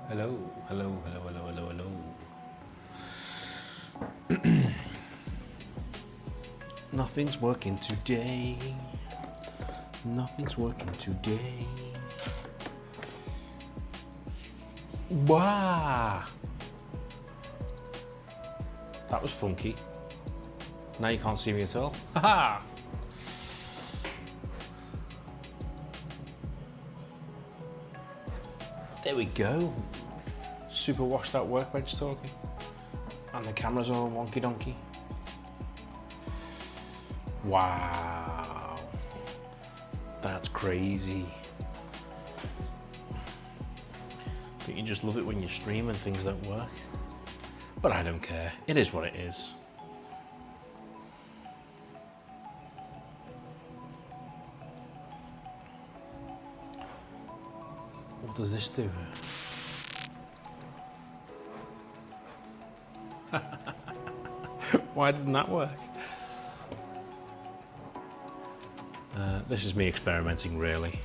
Hello, hello, hello, hello, hello, hello. Nothing's working today. Nothing's working today. Wow. That was funky. Now you can't see me at all. Haha. There we go. Super washed out workbench talking. And the camera's all wonky donkey. Wow. That's crazy. But you just love it when you stream and things don't work. But I don't care. It is what it is. What does this do? Why didn't that work? This is me experimenting, really.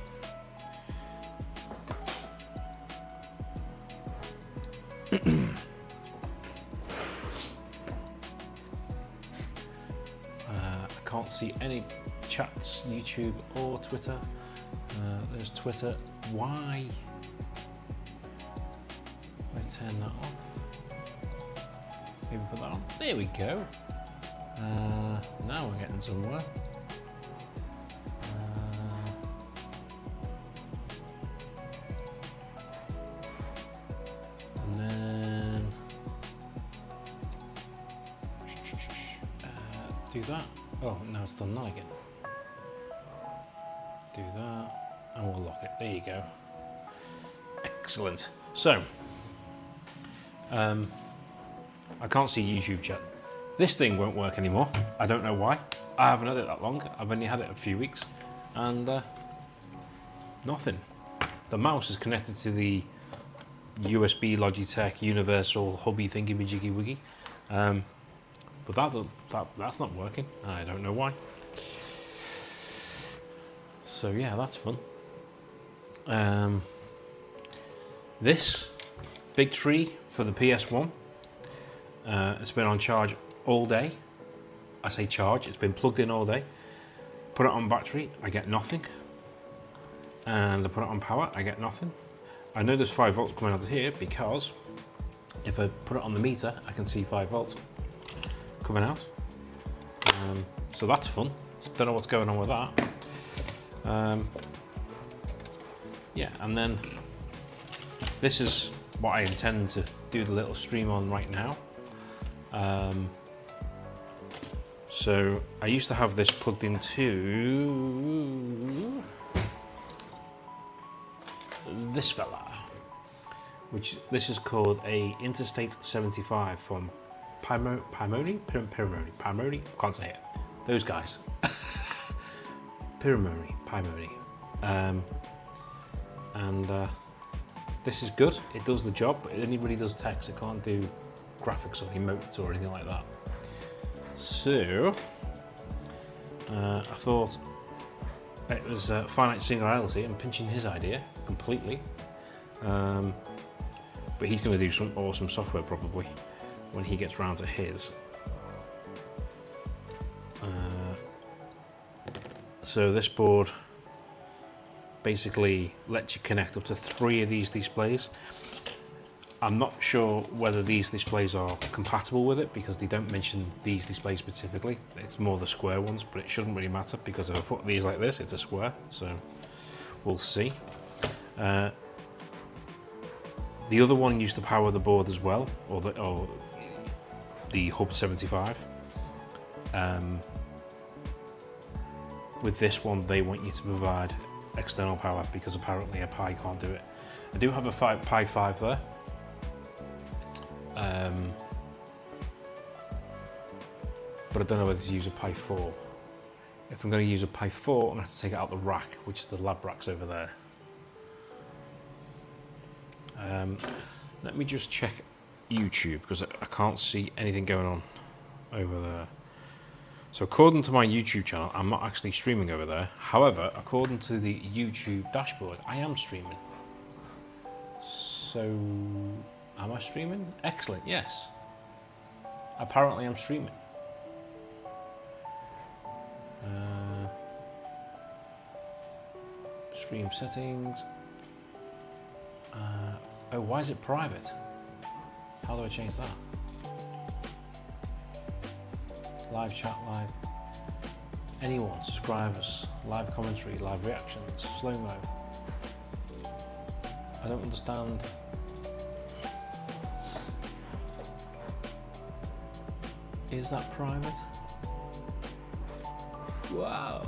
I can't see any chats, YouTube or Twitter. There's Twitter. Why? I turn that on. Maybe put that on. There we go. Now we're getting somewhere. And then do that. Oh, now it's done that again. Do that, and we'll lock it. There you go. Excellent. So, I can't see YouTube chat. This thing won't work anymore. I don't know why. I haven't had it that long. I've only had it a few weeks, and nothing. The mouse is connected to the USB Logitech Universal Hubby Thingy Jiggy Wiggy, but that's not working. I don't know why. So yeah, that's fun. This big tree for the PS1. It's been on charge all day. I say charge, it's been plugged in all day. Put it on battery, I get nothing. And I put it on power, I get nothing. I know there's 5 volts coming out of here because if I put it on the meter, I can see 5 volts coming out. So that's fun. Don't know what's going on with that. Yeah, and then this is what I intend to do the little stream on right now. So I used to have this plugged into this fella, which this is called a Interstate 75 from Pimoni, can't say it. Those guys. Pimoni. This is good. It does the job, but it only really does text. It can't do graphics or emotes or anything like that. So I thought it was finite singularity and pinching his idea completely. But he's going to do some awesome software probably when he gets round to his. So this board basically lets you connect up to 3 of these displays. I'm not sure whether these displays are compatible with it because they don't mention these displays specifically. It's more the square ones, but it shouldn't really matter because if I put these like this, it's a square, so we'll see. The other one used to power the board as well, or the Hub 75. With this one, they want you to provide external power because apparently a Pi can't do it. I do have a Pi 5 there. But I don't know whether to use a Pi 4. If I'm going to use a Pi 4, I'm going to have to take it out the rack, which is the lab racks over there. Let me just check YouTube because I can't see anything going on over there. So according to my YouTube channel, I'm not actually streaming over there. However, according to the YouTube dashboard, I am streaming. So, am I streaming? Excellent, yes. Apparently I'm streaming. Stream settings. Oh, why is it private? How do I change that? Live chat, live. Anyone, subscribers, live commentary, live reactions, slow-mo. I don't understand. Is that private? Wow.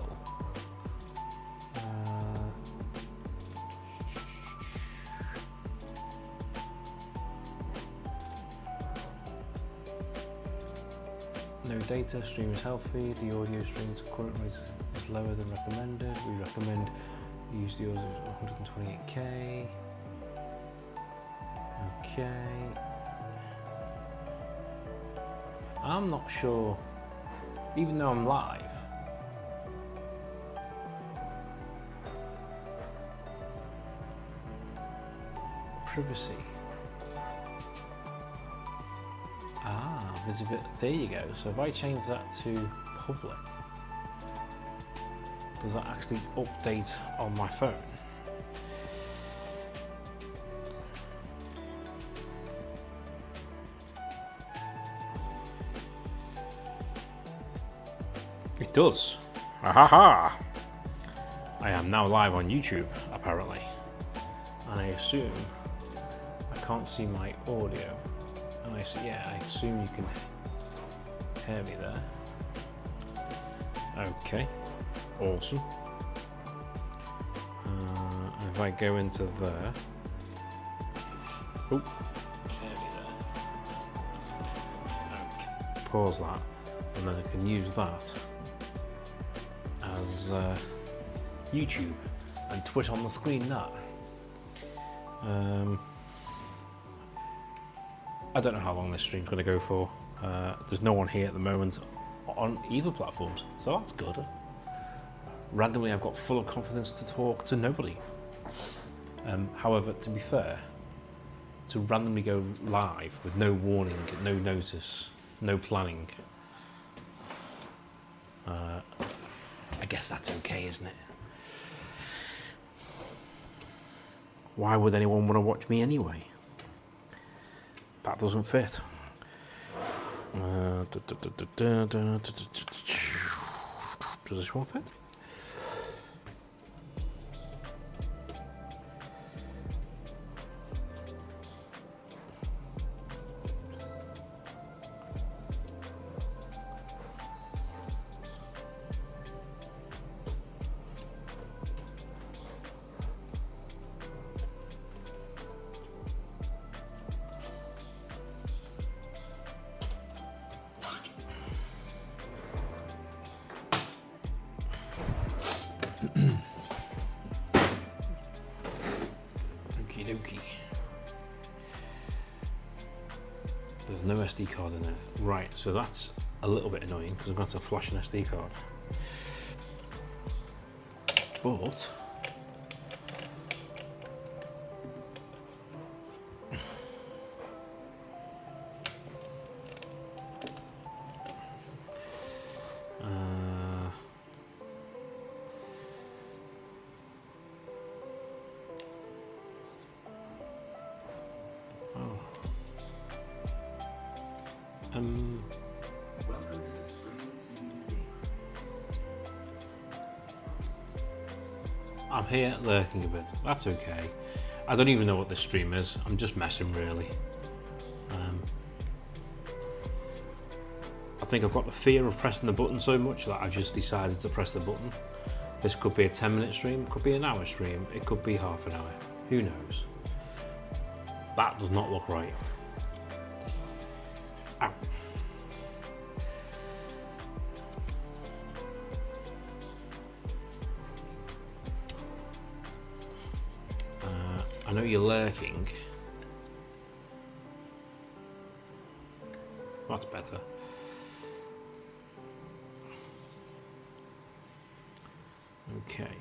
No data, stream is healthy, the audio stream's current rate is lower than recommended. We recommend use the yours of 128k. Okay. I'm not sure, even though I'm live. Privacy. Visibility. There you go. So if I change that to public, does that actually update on my phone? It does. Ahaha! I am now live on YouTube, apparently. And I assume I can't see my audio. And I assume you can hear me there. Okay, awesome. And if I go into there, oh, hear me there. Okay, pause that, and then I can use that as YouTube and Twitch on the screen. That. I don't know how long this stream's going to go for. There's no one here at the moment on either platforms, so that's good. Randomly, I've got full of confidence to talk to nobody. However, to be fair, to randomly go live with no warning, no notice, no planning, I guess that's okay, isn't it? Why would anyone want to watch me anyway? That doesn't fit. Does this one fit? Okie dokie. There's no SD card in there. Right, so that's a little bit annoying because I'm going to have to flash an SD card. But I'm here lurking a bit. That's okay. I don't even know what this stream is. I'm just messing, really. I think I've got the fear of pressing the button so much that I've just decided to press the button. This could be a 10-minute stream, could be an hour stream, it could be half an hour. Who knows? That does not look right. Ow. I know you're lurking. That's better. Okay.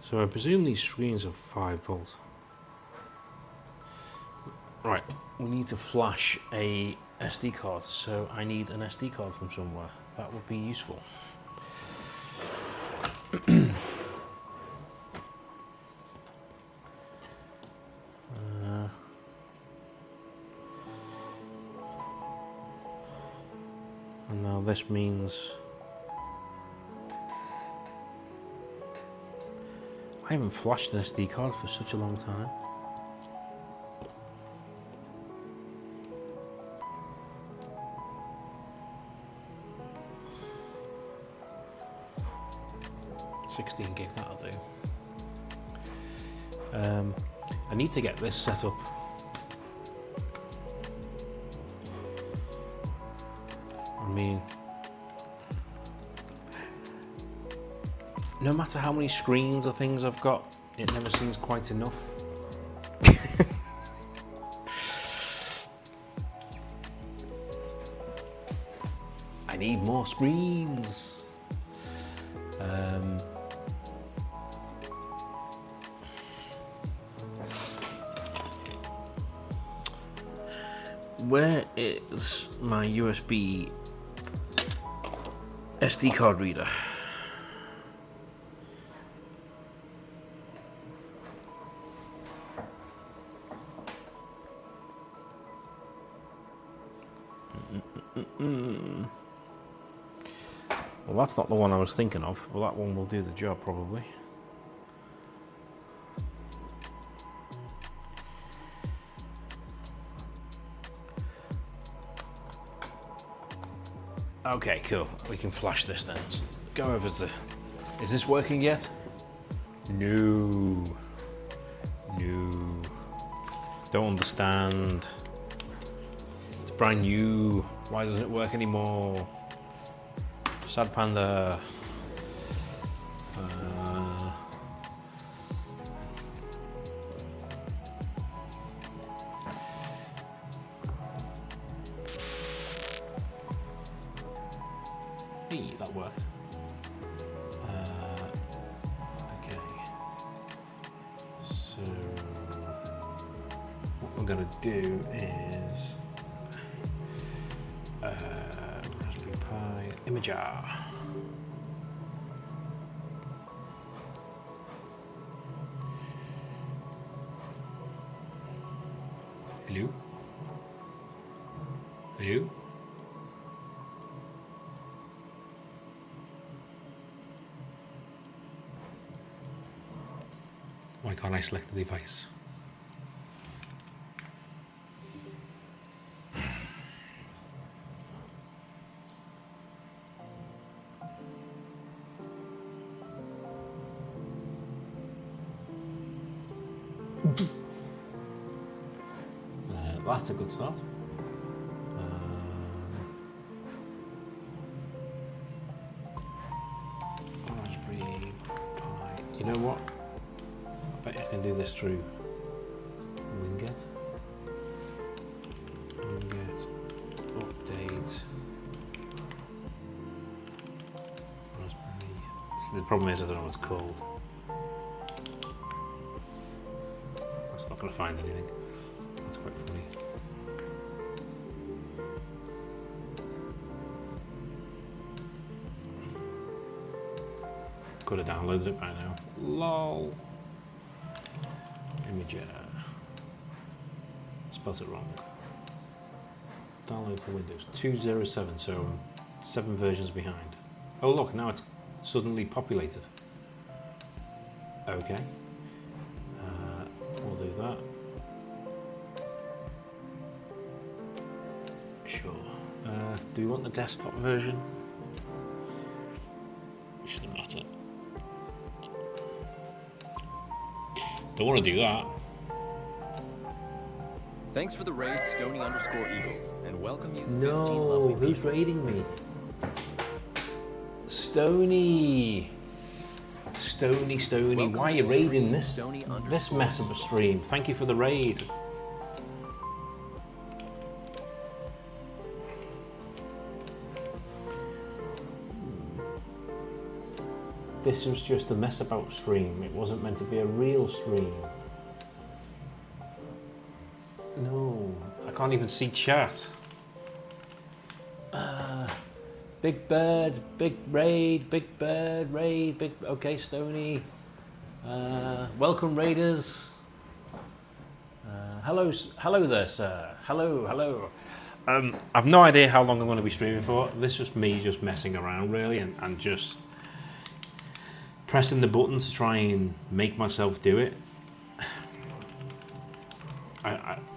So I presume these screens are 5 volt. Right, we need to flash a SD card, so I need an SD card from somewhere. That would be useful. And now this means I haven't flashed an SD card for such a long time. $16 that'll do. I need to get this set up. I mean, no matter how many screens or things I've got, it never seems quite enough. I need more screens. Where is my USB SD card reader? Well, that's not the one I was thinking of. Well, that one will do the job probably. Okay, cool. We can flash this then. Let's go over to... Is this working yet? No. No. Don't understand. It's brand new. Why doesn't it work anymore? Sad Panda. Hey, that worked. Okay. So what we're gonna do is Raspberry Pi Imager. Hello? Hello? Why can't I select the device? That's a good start. Raspberry Pi. You know what? I bet I can do this through Winget. Update. Raspberry. So the problem is I don't know what it's called. That's not going to find anything. That's quite funny. Could have downloaded it by now. LOL. Imager. Spelled it wrong. Download for Windows 207, so 7 versions behind. Oh look, now it's suddenly populated. Okay. We'll do that. Sure. Do we want the desktop version? Shouldn't matter. Don't want to do that. Thanks for the raid, Stony_Eagle, and welcome you 15 No, lovely people. who's raiding me? Stony. Stony. Welcome Why are to you the raiding stream, this mess of a stream? Thank you for the raid. This was just a mess about stream. It wasn't meant to be a real stream. No. can't even see chat. Big Bird, Big Raid, Big Bird, Raid, Big... Okay, Stony. Welcome, Raiders. Hello there, sir. Hello. I've no idea how long I'm going to be streaming for. This is just me just messing around, really, and just pressing the button to try and make myself do it.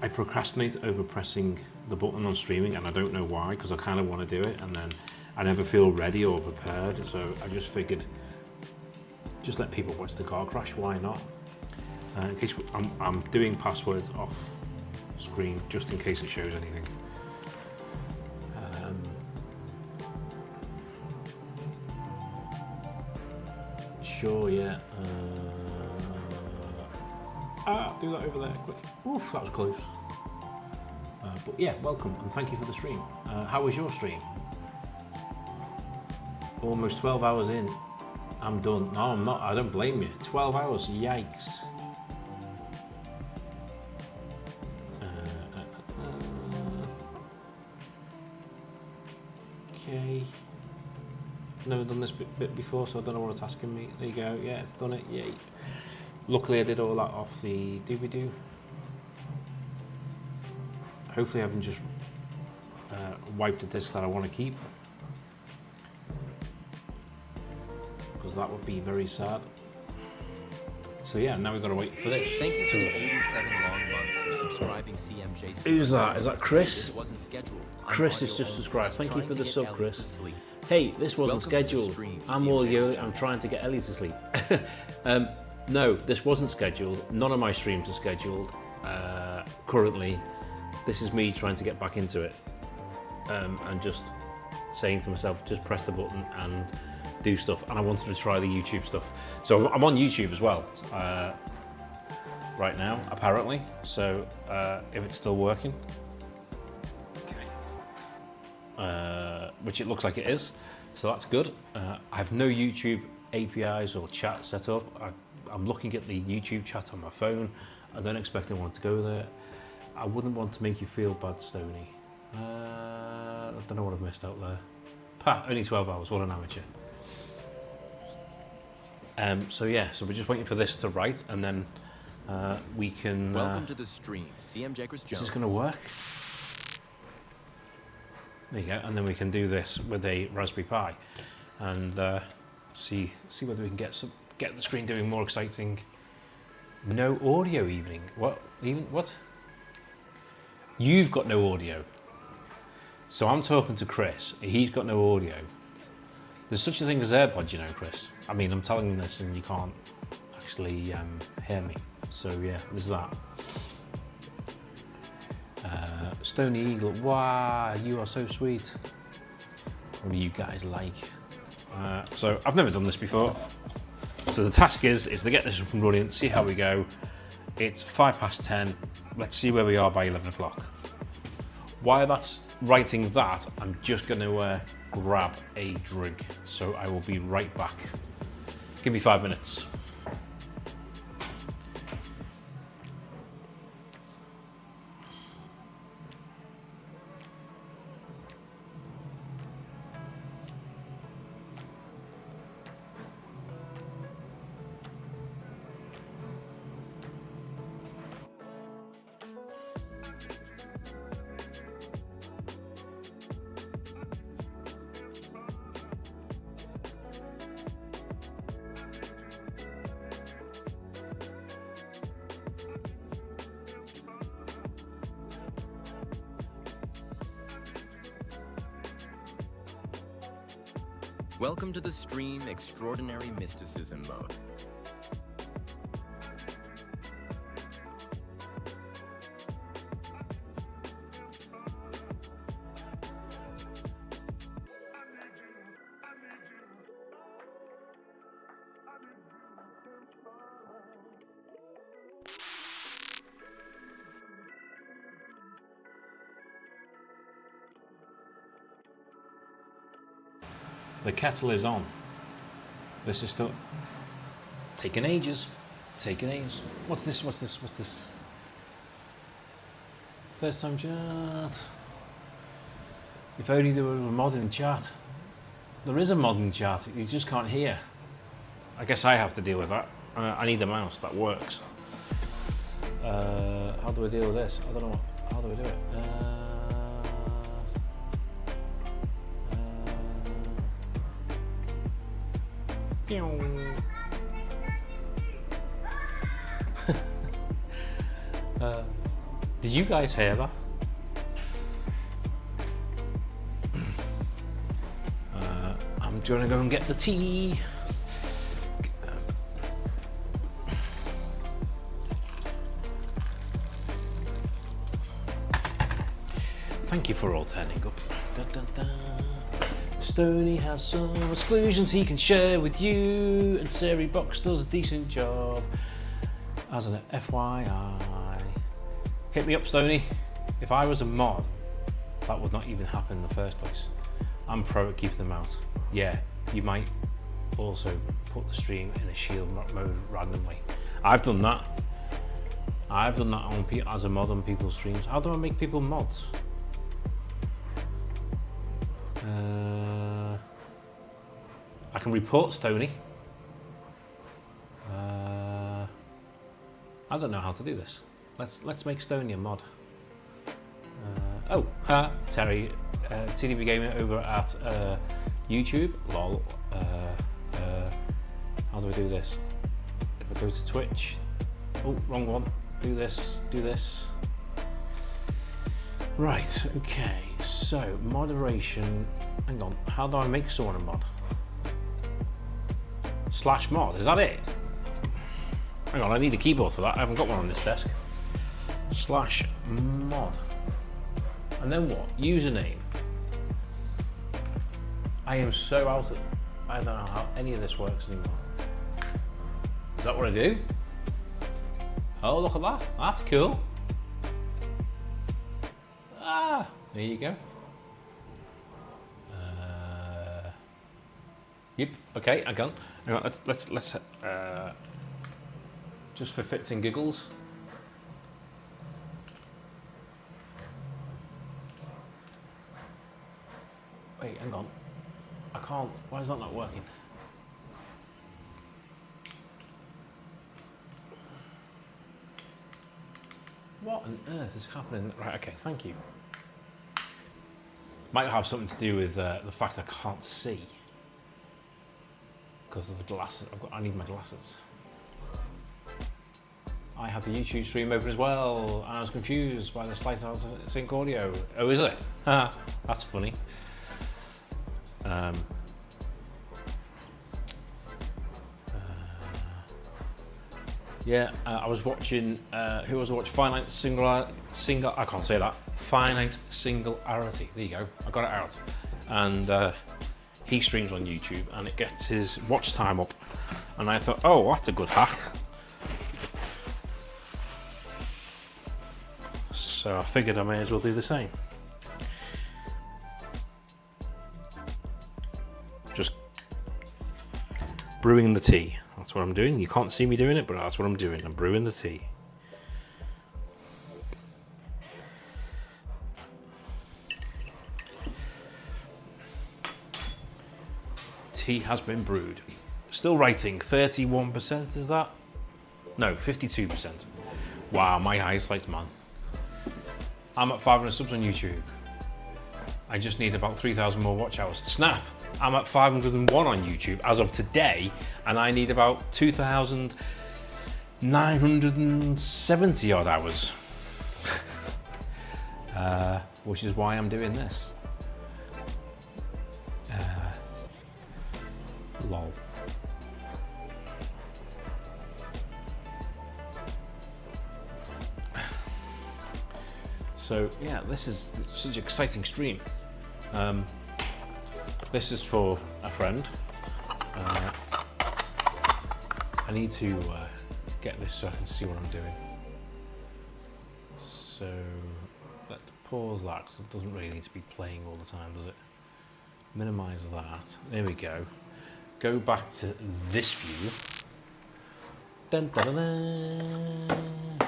I procrastinate over pressing the button on streaming, and I don't know why, because I kind of want to do it, and then I never feel ready or prepared, so I just figured, just let people watch the car crash, why not? In case I'm doing passwords off screen, just in case it shows anything. Sure, yeah. Do that over there, quick. Oof, that was close. But yeah, welcome and thank you for the stream. How was your stream? Almost 12 hours in. I'm done. No, I'm not. I don't blame you. 12 hours. Yikes. Okay. Never done this bit before, so I don't know what it's asking me. There you go. Yeah, it's done it. Yay. Luckily, I did all that off the doobie-doo. Hopefully, I haven't just wiped the disc that I want to keep, because that would be very sad. So yeah, now we've got to wait for this. Thank you for the 87 long months of subscribing CMJ. Who's that? Is that Chris? This wasn't scheduled. Chris is just subscribed. Thank you for the sub, Chris. Hey, this wasn't scheduled. I'm all you. I'm trying to get Ellie to sleep. No, this wasn't scheduled. None of my streams are scheduled currently. This is me trying to get back into it, and just saying to myself, just press the button and do stuff. And I wanted to try the YouTube stuff, so I'm on YouTube as well right now, apparently. So if it's still working, which it looks like it is, so that's good. I have no YouTube APIs or chat set up. I'm looking at the YouTube chat on my phone. I don't expect anyone to go there. I wouldn't want to make you feel bad, Stony. I don't know what I've missed out there. Only 12 hours, what an amateur. So yeah, so we're just waiting for this to write, and then we can... Welcome to the stream, CM Jaggers Jones. Is this going to work? There you go, and then we can do this with a Raspberry Pi, and see whether we can get the screen doing more exciting. No audio evening. What? What? You've got no audio. So I'm talking to Chris. He's got no audio. There's such a thing as AirPods, you know, Chris. I mean, I'm telling you this and you can't actually hear me. So yeah, there's that. Stony Eagle. Wow, you are so sweet. What do you guys like? So I've never done this before. So the task is to get this up and running, see how we go. It's 10:05. Let's see where we are by 11 o'clock. While that's writing that, I'm just going to grab a drink. So I will be right back. Give me 5 minutes. Welcome to the stream Extraordinary Mysticism mode. The kettle is on. This is still taking ages. Taking ages. What's this? What's this? What's this? First time chat. If only there was a mod in chat. There is a mod in chat, you just can't hear. I guess I have to deal with that. I need a mouse that works. How do I deal with this? I don't know. How do I do it? Did you guys hear that? I'm gonna go and get the tea. Thank you for all turning up. Da, da, da. Stoney has some exclusions he can share with you, and Siri Box does a decent job. As an FYI, hit me up, Stoney. If I was a mod, that would not even happen in the first place. I'm pro at keeping them out. Yeah, you might also put the stream in a shield mode randomly. I've done that. I've done that on as a mod on people's streams. How do I make people mods? I can report Stoney. I don't know how to do this. Let's make Stoney a mod. Terry, TDB Gamer over at YouTube. Lol. How do I do this? If I go to Twitch. Oh, wrong one. Do this. Do this. Right. Okay. So moderation. Hang on. How do I make someone a mod? /mod. Is that it? Hang on. I need a keyboard for that. I haven't got one on this desk. /mod. And then what? Username. I am so out of... I don't know how any of this works anymore. Is that what I do? Oh, look at that. That's cool. Ah, there you go. Yep. Okay, hang on. Let's just for fits and giggles. Wait, hang on. I can't. Why is that not working? What on earth is happening? Right. Okay. Thank you. Might have something to do with the fact I can't see because of the glasses. I need my glasses. I had the YouTube stream open as well, and I was confused by the slight out of sync audio. Oh, is it? That's funny. I was watching. Who was watching? Finite single. I can't say that. Finite singularity. There you go. I got it out. And he streams on YouTube, and it gets his watch time up. And I thought, oh, that's a good hack. So I figured I may as well do the same. Just brewing the tea. That's what I'm doing. You can't see me doing it, but that's what I'm doing. I'm brewing the tea. Tea has been brewed. Still writing 31%, is that? No, 52%. Wow, my eyesight, man. I'm at 500 subs on YouTube. I just need about 3,000 more watch hours. Snap! I'm at 501 on YouTube as of today, and I need about 2,970 odd hours. Which is why I'm doing this. Lol. So yeah, this is such an exciting stream. This is for a friend. I need to get this so I can see what I'm doing. So let's pause that because it doesn't really need to be playing all the time, does it? Minimize that. There we go. Go back to this view. Dun, dun, dun, dun.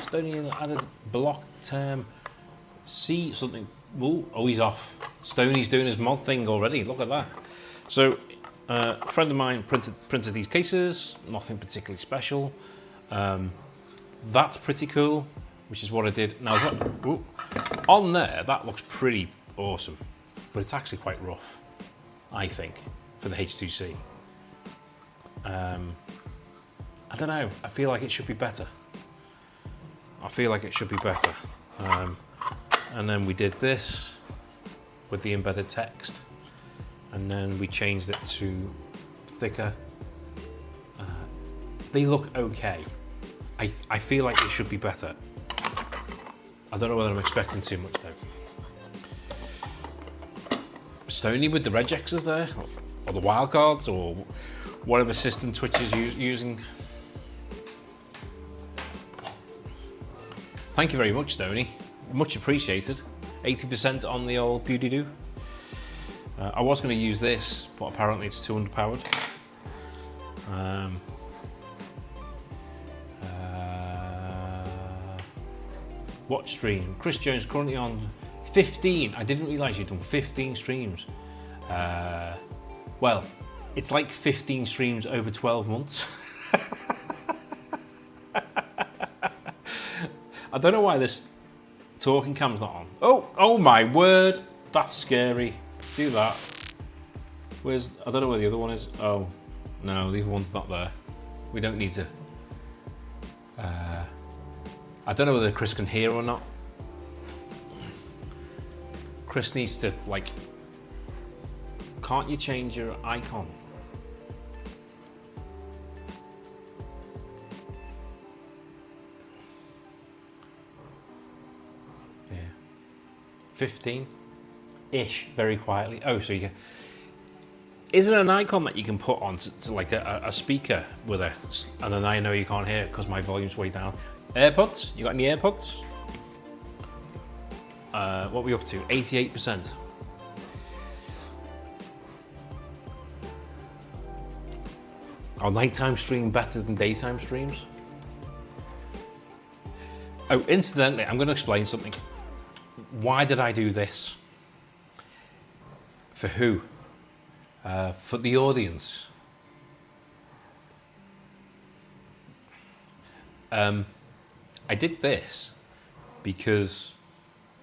Stony added block term see something. Ooh, oh, he's off. Stoney's doing his mod thing already. Look at that. So, a friend of mine printed these cases. Nothing particularly special. That's pretty cool, which is what I did. Now, ooh, on there, that looks pretty awesome, but it's actually quite rough, I think, for the H2C. I don't know. I feel like it should be better. And then we did this with the embedded text, and then we changed it to thicker. They look okay. I feel like it should be better. I don't know whether I'm expecting too much though. Stoney with the regexes there, or the wildcards, or whatever system Twitch is using. Thank you very much, Stoney. Much appreciated. 80% on the old doo-doo-doo. I was going to use this, but apparently it's too underpowered. Watch stream. Chris Jones currently on 15. I didn't realise you'd done 15 streams. Well, it's like 15 streams over 12 months. I don't know why this talking cam's not on. Oh my word, that's scary. Do that. I don't know where the other one is. Oh, no, the other one's not there. We don't need to. I don't know whether Chris can hear or not. Chris needs to, like, can't you change your icon? Yeah. 15-ish, very quietly. Oh, so you can. Is it an icon that you can put on to like a speaker with a, and then I know you can't hear it because my volume's way down. AirPods? You got any AirPods? What are we up to? 88%. Are nighttime stream better than daytime streams? Oh, incidentally, I'm going to explain something. Why did I do this? For who? For the audience. I did this because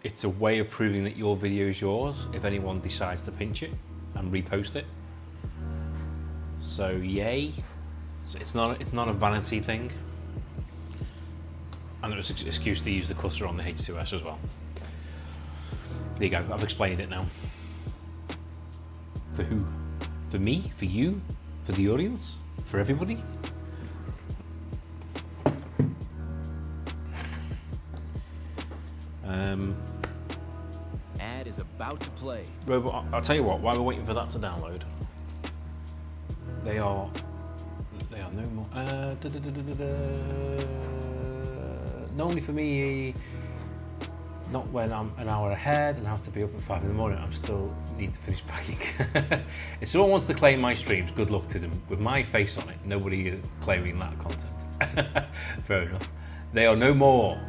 it's a way of proving that your video is yours if anyone decides to pinch it and repost it. So yay. So it's not a vanity thing. And it was an excuse to use the cluster on the H2S as well. There you go, I've explained it now. For who? For me? For you? For the audience? For everybody? Ad is about to play. Robot, I'll tell you what, while we're waiting for that to download, they are no more. Normally for me, not when I'm an hour ahead and have to be up at 5 in the morning, I'm still need to finish packing. If someone wants to claim my streams, good luck to them. With my face on it, nobody is claiming that content. Fair enough. They are no more.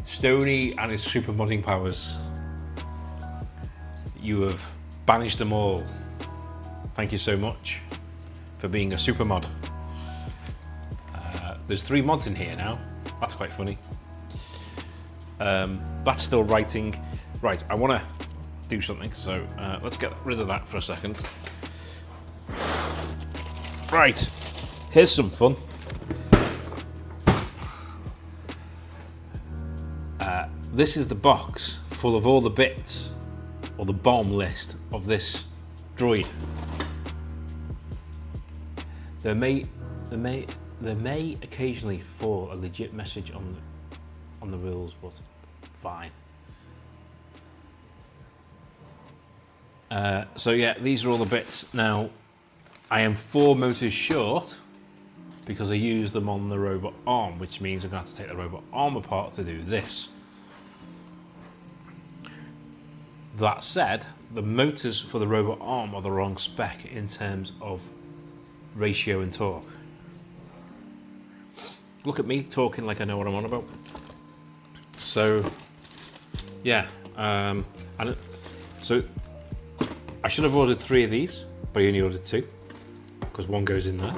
Stoney and his super modding powers. You have banished them all. Thank you so much for being a super mod. There's 3 mods in here now. That's quite funny. That's still writing. Right, I want to do something, so let's get rid of that for a second. Right, here's some fun. This is the box full of all the bits, or the bomb list of this droid. There may occasionally fall a legit message on the rules, but fine. So yeah, these are all the bits. Now, I am 4 motors short because I used them on the robot arm, which means I'm going to have to take the robot arm apart to do this. That said, the motors for the robot arm are the wrong spec in terms of ratio and torque. Look at me talking like I know what I'm on about. So Yeah, so I should have ordered 3 of these, but I only ordered 2 because one goes in there.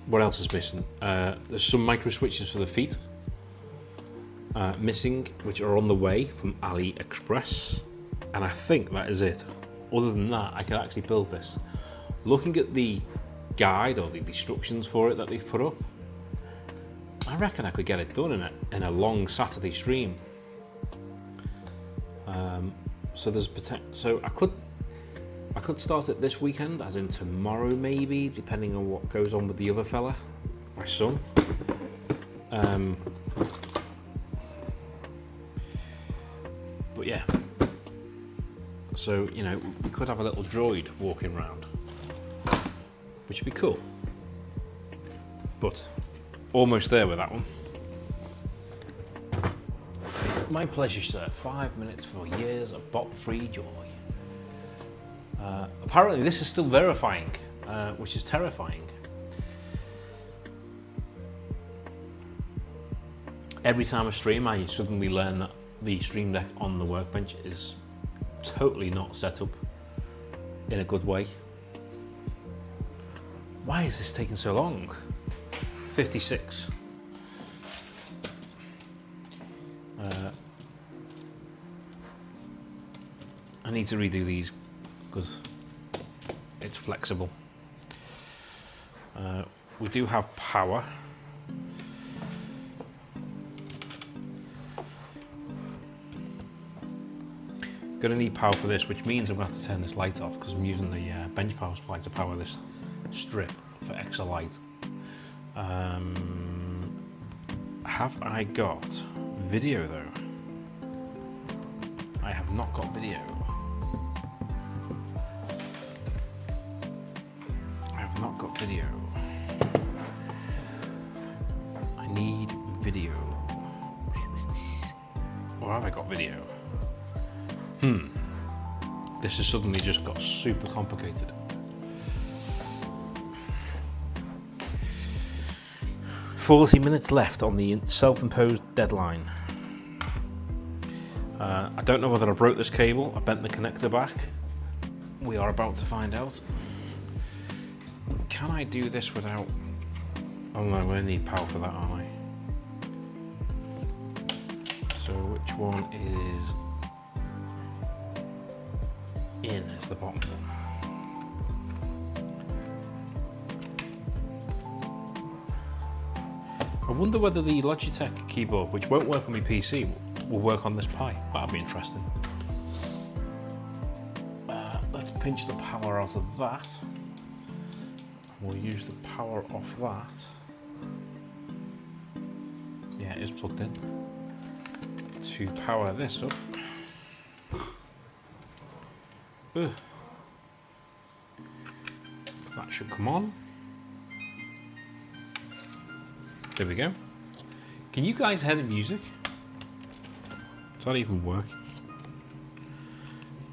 What else is missing? There's some micro switches for the feet missing, which are on the way from AliExpress, and I think that is it. Other than that, I can actually build this. Looking at the guide or the instructions for it that they've put up, I reckon I could get it done in a long Saturday stream. So there's potential. So I could start it this weekend, as in tomorrow maybe, depending on what goes on with the other fella, my son. But yeah. So, you know, we could have a little droid walking around, which would be cool. But almost there with that one. My pleasure, sir. 5 minutes for years of bot-free joy. Apparently this is still verifying, which is terrifying. Every time I stream, I suddenly learn that the Stream Deck on the workbench is totally not set up in a good way. Why is this taking so long? 56. I need to redo these because it's flexible. We do have power. Gonna need power for this, which means I'm gonna have to turn this light off because I'm using the bench power supply to power this strip for extra light. Have I got video though? I have not got video. I have not got video. I need video. Or have I got video? This has suddenly just got super complicated. "40 minutes left on the self-imposed deadline." I don't know whether I broke this cable. I bent the connector back. We are about to find out. Can I do this without... Oh no, I'm going to need power for that, aren't I? So which one is... in is the bottom one. I wonder whether the Logitech keyboard, which won't work on my PC, will work on this Pi. That'll be interesting. Let's pinch the power out of that. We'll use the power off that. Yeah, it is plugged in. To power this up. Ugh. That should come on. There we go. Can you guys hear the music? Does that even work?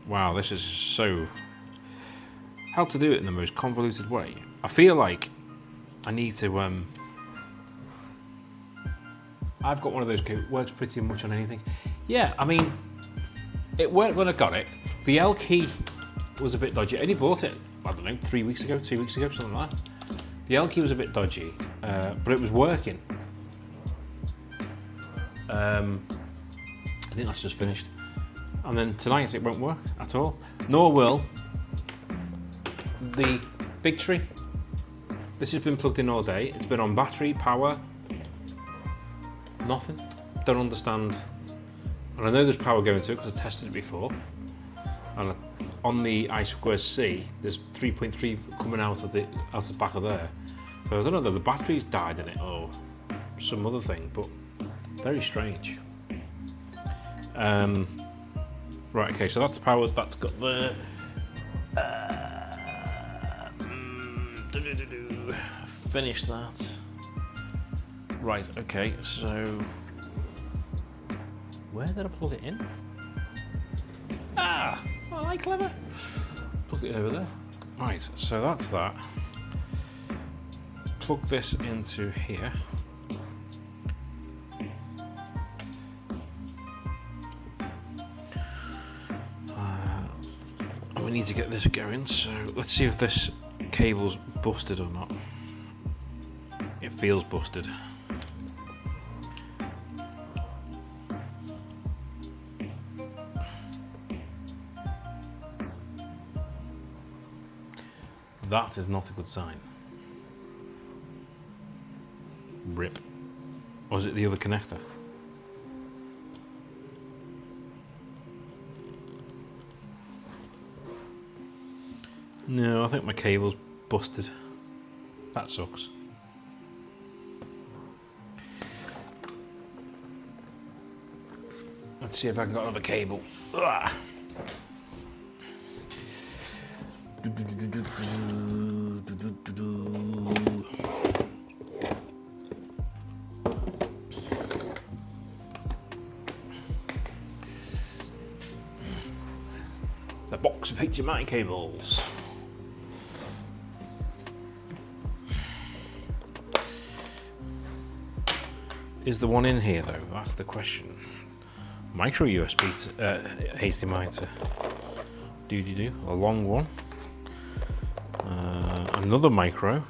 Wow, this is so... How to do it in the most convoluted way. I feel like I need to... I've got one of those, it works pretty much on anything. Yeah, I mean, it worked when I got it. The L key was a bit dodgy. I only bought it, I don't know, 3 weeks ago, 2 weeks ago, something like that. The L key was a bit dodgy, but it was working. I think that's just finished. And then tonight it won't work at all. Nor will the big tree. This has been plugged in all day. It's been on battery, power, nothing. Don't understand. And I know there's power going to it because I tested it before. And on the I2C, there's 3.3 coming out of the back of there. So I don't know whether the battery's died in it or some other thing, but very strange. Right, okay, so that's powered. That's got the finish that. Right, okay, so where did I plug it in? Ah, well, I clever. Plugged it over there. Right, so that's that. Plug this into here. need to get this going, so let's see if this cable's busted or not. It feels busted. That is not a good sign. Rip. Or is it the other connector? No, I think my cable's busted. That sucks. Let's see if I can get another cable. Ugh. The box of HDMI cables. Is the one in here though? That's the question. Micro USB to HDMI to do a long one. Another micro.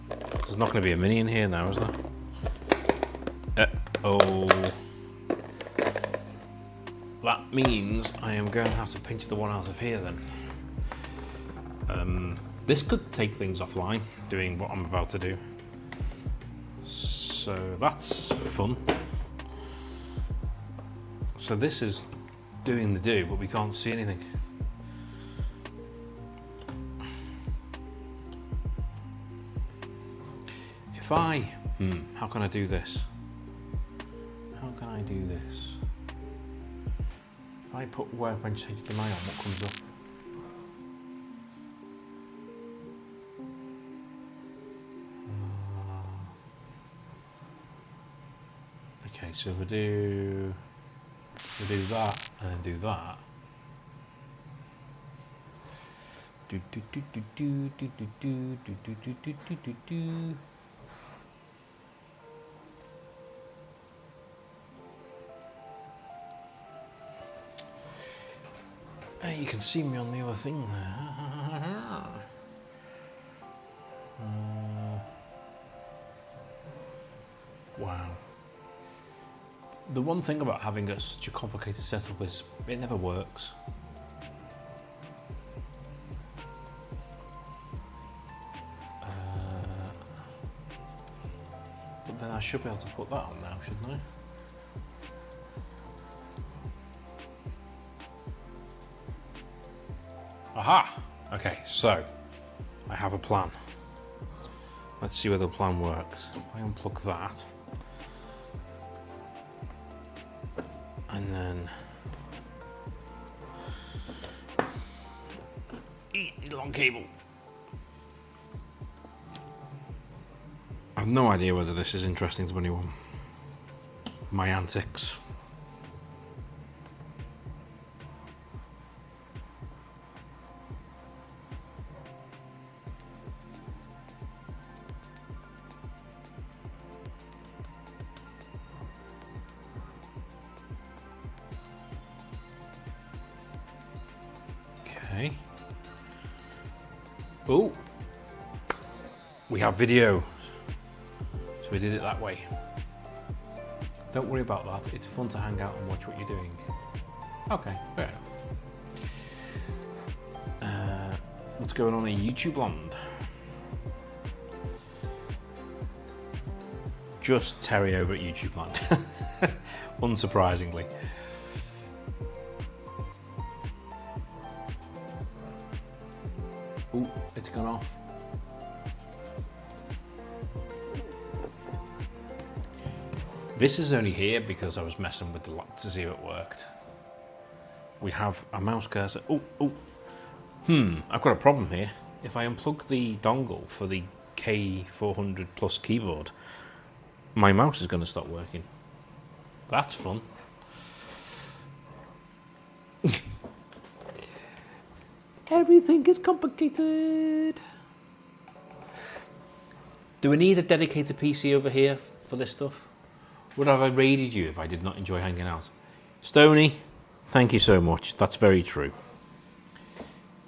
There's not going to be a mini in here now, is there? Oh. That means I am going to have to pinch the one out of here then. This could take things offline, doing what I'm about to do. So that's fun. So this is doing the do, but we can't see anything. If I, how can I do this? How can I do this? If I put workbench HDMI on, what comes up? Okay, so if we do that and do that. Hey, you can see me on the other thing there. Wow. The one thing about having such a complicated setup is it never works. But then I should be able to put that on now, shouldn't I? Aha! Okay, so I have a plan. Let's see whether the plan works. If I unplug that, and then eat long cable. I have no idea whether this is interesting to anyone. My antics. Okay. Oh, we have video. So we did it that way. Don't worry about that. It's fun to hang out and watch what you're doing. Okay, fair enough. What's going on in YouTube land? Just Terry over at YouTube land. Unsurprisingly. Ooh, it's gone off. This is only here because I was messing with the lock to see if it worked. We have a mouse cursor. I've got a problem here. If I unplug the dongle for the K400 Plus keyboard, my mouse is going to stop working. That's fun. Everything is complicated. Do we need a dedicated PC over here for this stuff? Would I have raided you if I did not enjoy hanging out? Stony, Thank you so much. That's very true.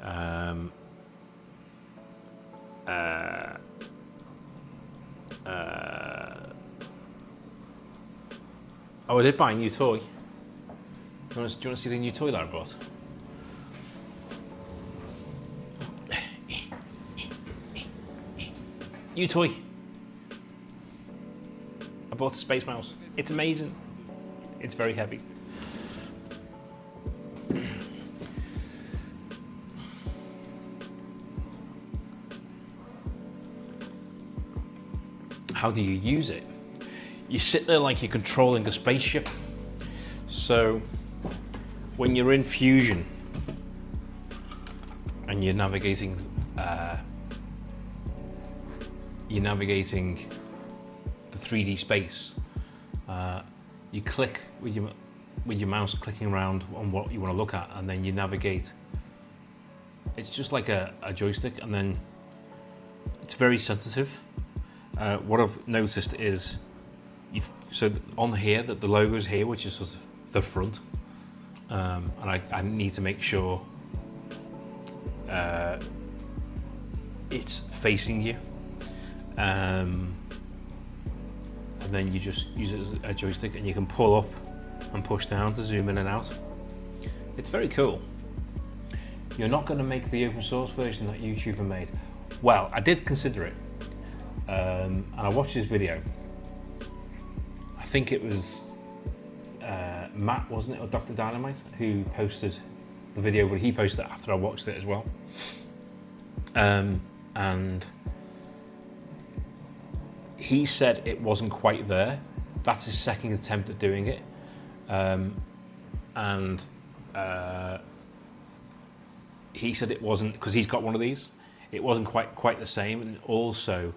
Oh, I did buy a new toy. Do you want to see the new toy that I bought? New toy. I bought a space mouse. It's amazing. It's very heavy. How do you use it? You sit there like you're controlling a spaceship. So when you're in Fusion and you're navigating the 3D space, you click with your mouse, clicking around on what you want to look at, and then you navigate. It's just like a joystick, and then it's very sensitive. What I've noticed is, so on here, that the logo is here, which is sort of the front, and I need to make sure it's facing you, and then you just use it as a joystick, and you can pull up and push down to zoom in and out. It's very cool. You're not going to make the open source version that YouTuber made. Well, I did consider it. And I watched his video. I think it was Matt, wasn't it, or Dr. Dynamite, who posted the video, but he posted it after I watched it as well. And he said it wasn't quite there. That's his second attempt at doing it. He said it wasn't, because he's got one of these, it wasn't quite the same, and also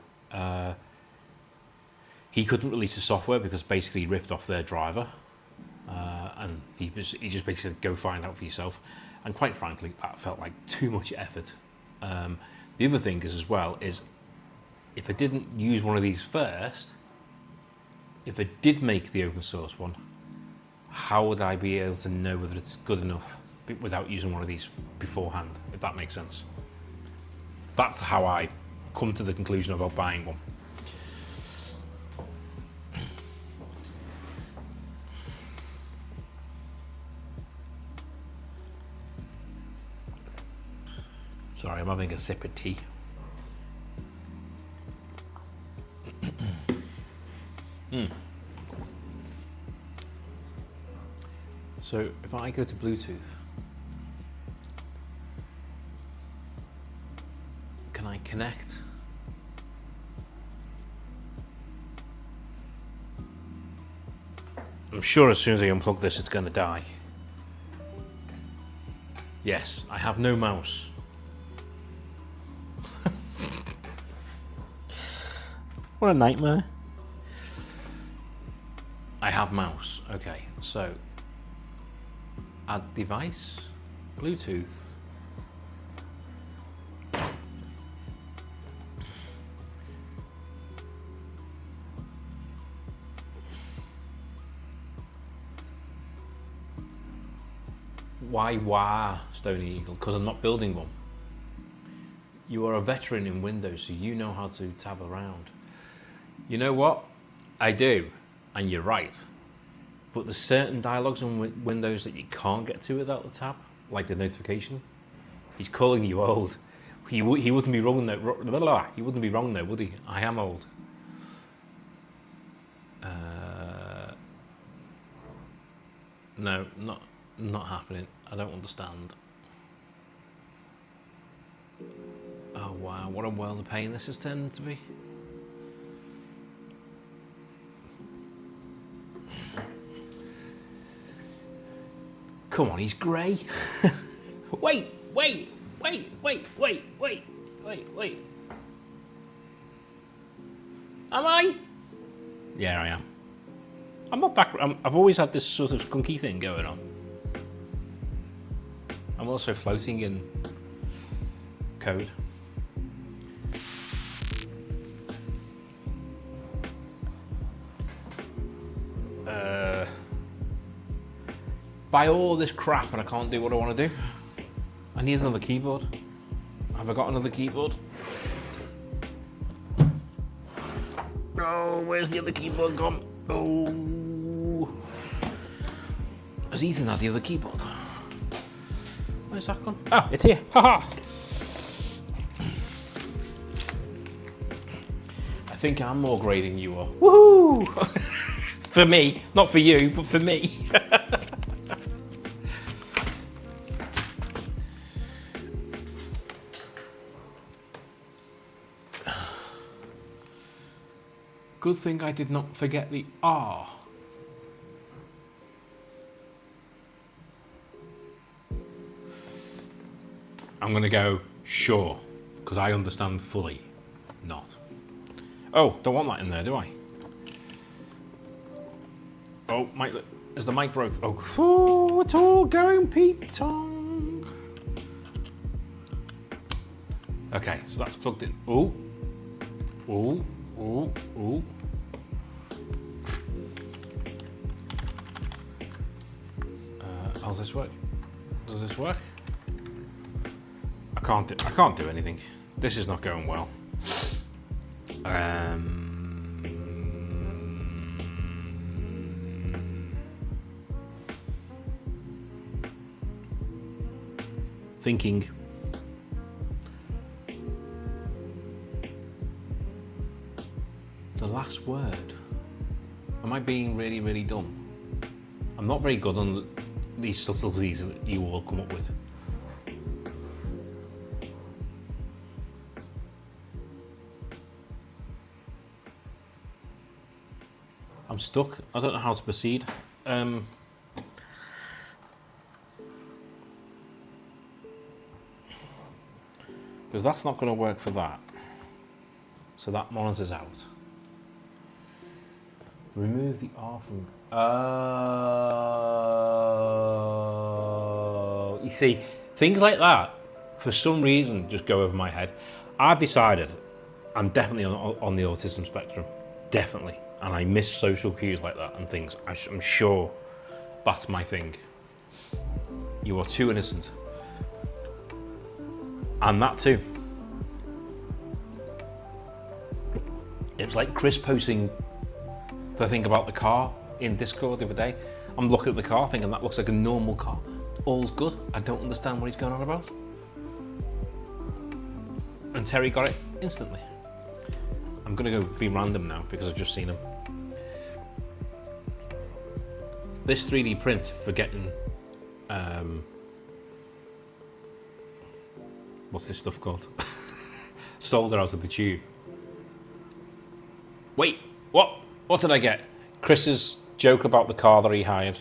he couldn't release the software because basically he ripped off their driver, and he just basically said, go find out for yourself. And quite frankly, that felt like too much effort. The other thing is, as well, is if I didn't use one of these first, if I did make the open source one, how would I be able to know whether it's good enough without using one of these beforehand, if that makes sense? That's how I come to the conclusion about buying one. Sorry, I'm having a sip of tea. So if I go to Bluetooth, can I connect? I'm sure as soon as I unplug this, it's going to die. Yes, I have no mouse. What a nightmare. I have mouse. Okay, so add device, Bluetooth. Why Stony Eagle? Because I'm not building one. You are a veteran in Windows, so you know how to tab around. You know what? I do, and you're right. But there's certain dialogues on Windows that you can't get to without the tab, like the notification. He's calling you old. He wouldn't be wrong there. He wouldn't be wrong there, would he? I am old. No, not happening. I don't understand. Oh wow, what a world of pain this has turned to be. Come on, he's grey. Wait. Am I? Yeah, I am. I'm not that. I've always had this sort of skunky thing going on. I'm also floating in code. buy all this crap and I can't do what I want to do. I need another keyboard. Have I got another keyboard? Oh, where's the other keyboard gone? Oh. Has Ethan had the other keyboard? Where's that gone? Oh, it's here. Haha. I think I'm more grey than you are. Woohoo! For me, not for you, but for me. Good thing I did not forget the R. I'm gonna go sure, because I understand fully. Not. Oh, don't want that in there, do I? Oh, mic, is the mic broke? Oh, it's all going Pete Tong. Okay, so that's plugged in. Oh, oh, oh, oh. How's this work? Does this work? I can't do anything. This is not going well. Thinking. The last word. Am I being really, really dumb? I'm not very good on these subtleties that you all come up with. I'm stuck. I don't know how to proceed. Because that's not going to work for that. So that monitor's out. Remove the R from... Oh. You see, things like that, for some reason, just go over my head. I've decided I'm definitely on the autism spectrum. Definitely. And I miss social cues like that and things. I'm sure that's my thing. You are too innocent. And that too. It was like Chris posting the thing about the car in Discord the other day. I'm looking at the car thinking that looks like a normal car. All's good. I don't understand what he's going on about. And Terry got it instantly. I'm gonna go be random now because I've just seen him. This 3D print for getting what's this stuff called? Solder out of the tube. Wait, what? What did I get? Chris's joke about the car that he hired,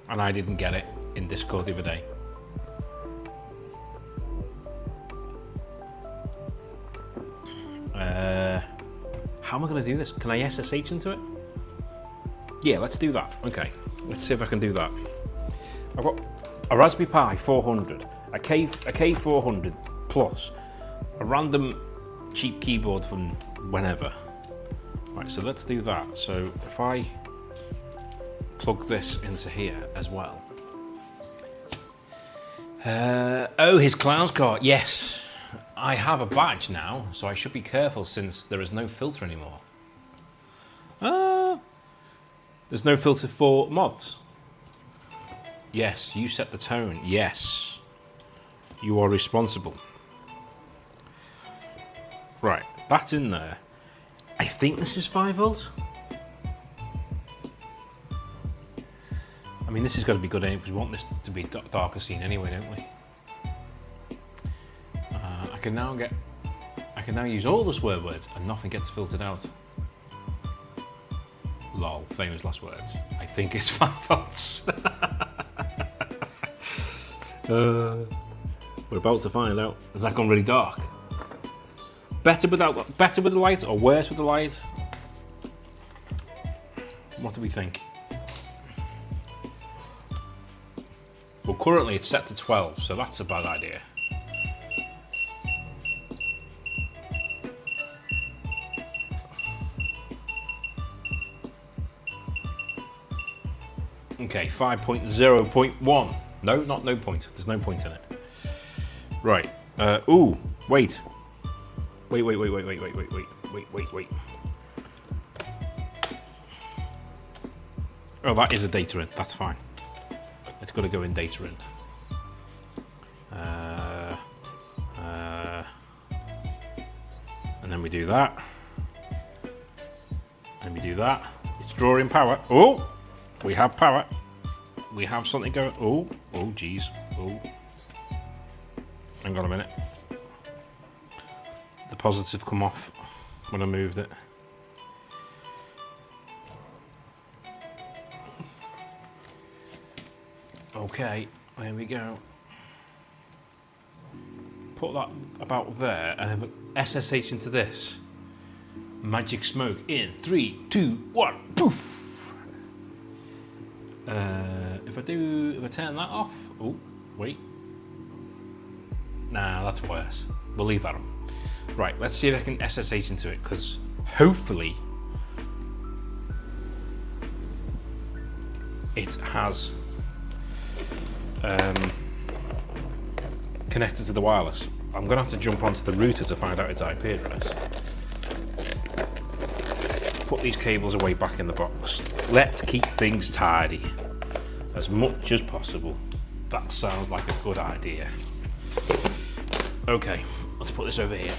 and I didn't get it in Discord the other day. How am I going to do this? Can I SSH into it? Yeah, let's do that. Okay, let's see if I can do that. I've got a Raspberry Pi 400, a K400 plus, a random cheap keyboard from whenever. Right, so let's do that. So if I plug this into here as well. Oh, his clown's car. Yes, I have a badge now, so I should be careful since there is no filter anymore. There's no filter for mods. Yes, you set the tone. Yes, you are responsible. Right, that's in there. I think this is 5 volts. I mean, this has got to be good anyway, because we want this to be darker scene anyway, don't we? I can now use all the swear words and nothing gets filtered out. Lol, famous last words. I think it's 5 volts. We're about to find out. Has that gone really dark? Better with the light or worse with the light? What do we think? Well, currently it's set to 12, so that's a bad idea. Okay, 5.0.1. No, not no point. There's no point in it. Right. Ooh, wait. Wait. Oh, that is a data in. That's fine. It's got to go in data in. And then we do that. And we do that. It's drawing power. Oh, we have power. We have something going. Oh, geez. Oh. Hang on a minute. The positive come off when I moved it. Okay, there we go. Put that about there and then put SSH into this. Magic smoke in 3, 2, 1, poof! If I turn that off, oh, wait. Nah, that's worse. We'll leave that on. Right, let's see if I can SSH into it, because hopefully it has connected to the wireless. I'm gonna have to jump onto the router to find out its IP address. Put these cables away back in the box. Let's keep things tidy as much as possible. That sounds like a good idea. Okay, let's put this over here.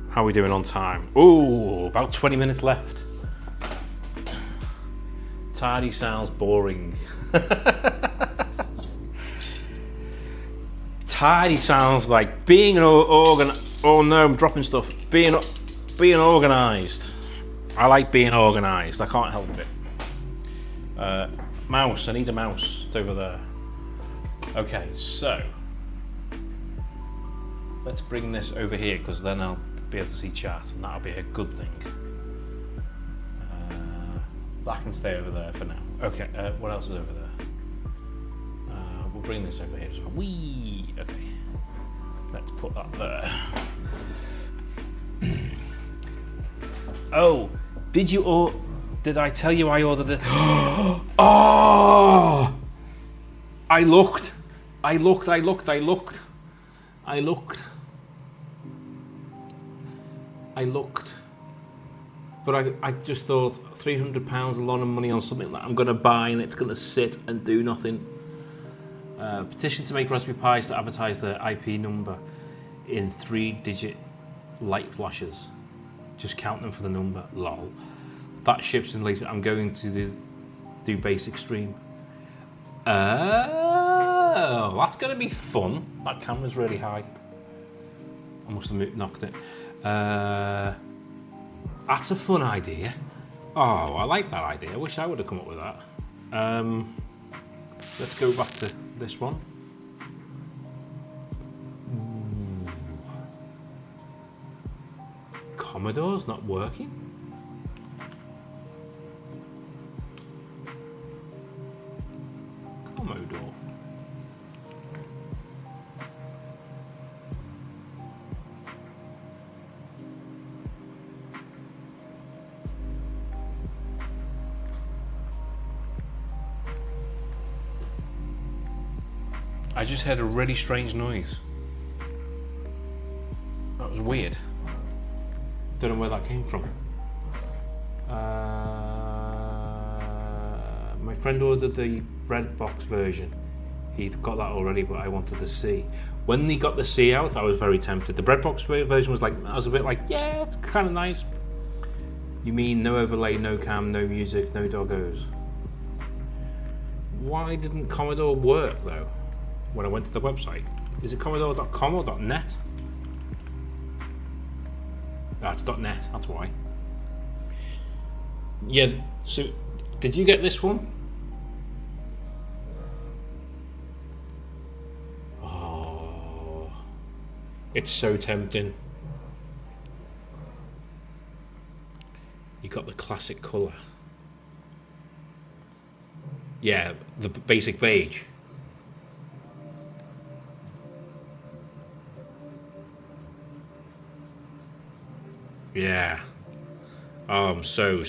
How are we doing on time? Oh, about 20 minutes left. Tidy sounds boring. Tidy sounds like being an oh no, I'm dropping stuff. Being organised. I like being organised. I can't help it. Mouse. I need a mouse. It's over there. Okay, so let's bring this over here because then I'll be able to see chat, and that'll be a good thing. That can stay over there for now. Okay, what else is over there? We'll bring this over here as well. Whee! Okay, let's put that there. Oh, did I tell you I ordered it? Oh! I looked. But I just thought £300 a lot of money on something that I'm going to buy and it's going to sit and do nothing. Petition to make Raspberry Pis to advertise their IP number in 3-digit light flashes. Just count them for the number. Lol. That ships in later. I'm going to do basic stream. Oh, that's going to be fun. That camera's really high. I must have knocked it. That's a fun idea. Oh, I like that idea. I wish I would have come up with that. Let's go back to this one. Ooh. Commodore's not working. Commodore. I just heard a really strange noise. That was weird. Don't know where that came from. My friend ordered the bread box version. He'd got that already, but I wanted the C. When he got the C out, I was very tempted. The bread box version was like, I was a bit like, yeah, it's kind of nice. You mean no overlay, no cam, no music, no doggos? Why didn't Commodore work though? When I went to the website, is it commodore.com or .net? It's .net, that's why. Yeah, so did you get this one? Oh, it's so tempting. You got the classic colour. Yeah, the basic beige. Yeah, Oh, I'm so.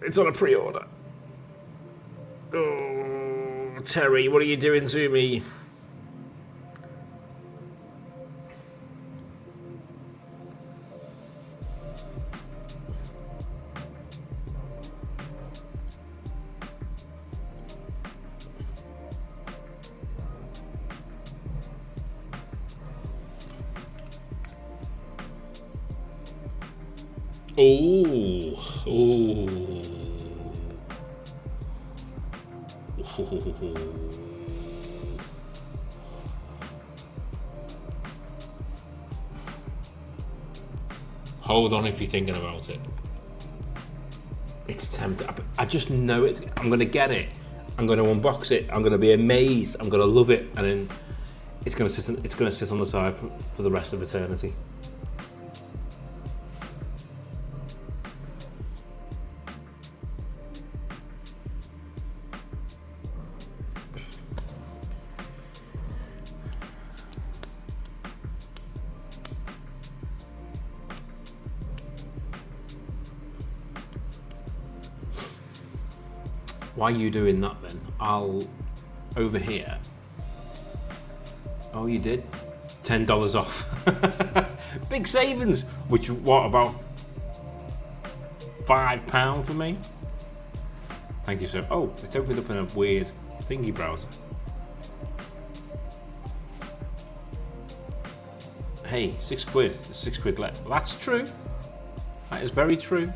It's on a pre-order. Oh, Terry, what are you doing to me? Oh. Hold on if you're thinking about it. It's tempting. I just know it. I'm gonna get it. I'm gonna unbox it. I'm gonna be amazed. I'm gonna love it, and then it's gonna sit on the side for the rest of eternity. Why are you doing that then? I'll over here. Oh, you did? $10 off. Big savings. Which, what, about £5 for me? Thank you, sir. Oh, it's opened up in a weird thingy browser. Hey, £6. It's £6 left. That's true. That is very true.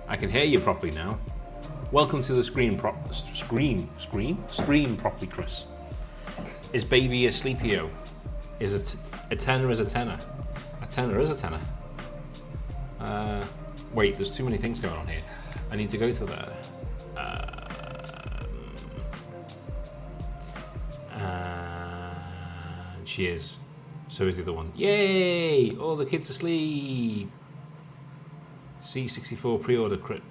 I can hear you properly now. Welcome to the stream properly, Chris. Is baby a sleepio? Is it a tenner is a tenner? A tenner is a tenner. Wait, there's too many things going on here. I need to go to there. And she is. So is the other one. Yay! All the kids asleep. C64 pre-order crit.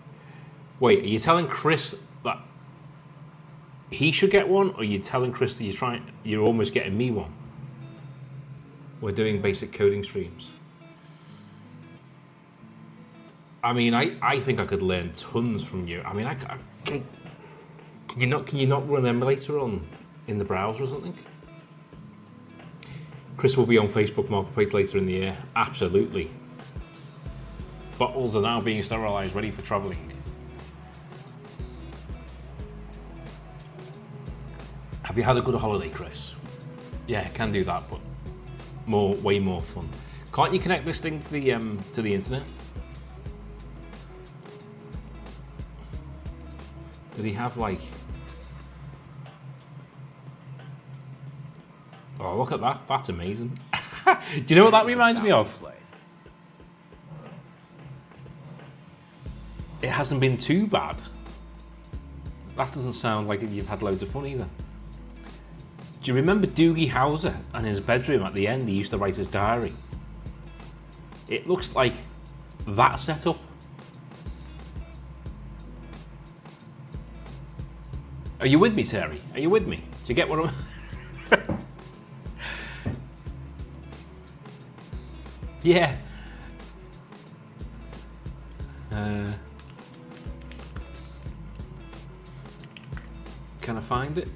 Wait, are you telling Chris that he should get one, or are you telling Chris that you're almost getting me one? We're doing basic coding streams. I mean, I think I could learn tons from you. I mean, can you not run an emulator in the browser or something? Chris will be on Facebook Marketplace later in the year. Absolutely. Bottles are now being sterilized, ready for traveling. Have you had a good holiday, Chris? Yeah, can do that, but way more fun. Can't you connect this thing to the internet? Did he have like? Oh, look at that! That's amazing. Do you know what that reminds me of? It hasn't been too bad. That doesn't sound like you've had loads of fun either. Do you remember Doogie Howser and his bedroom at the end? He used to write his diary. It looks like that setup. Are you with me, Terry? Are you with me? Do you get what I'm... Yeah. Can I find it?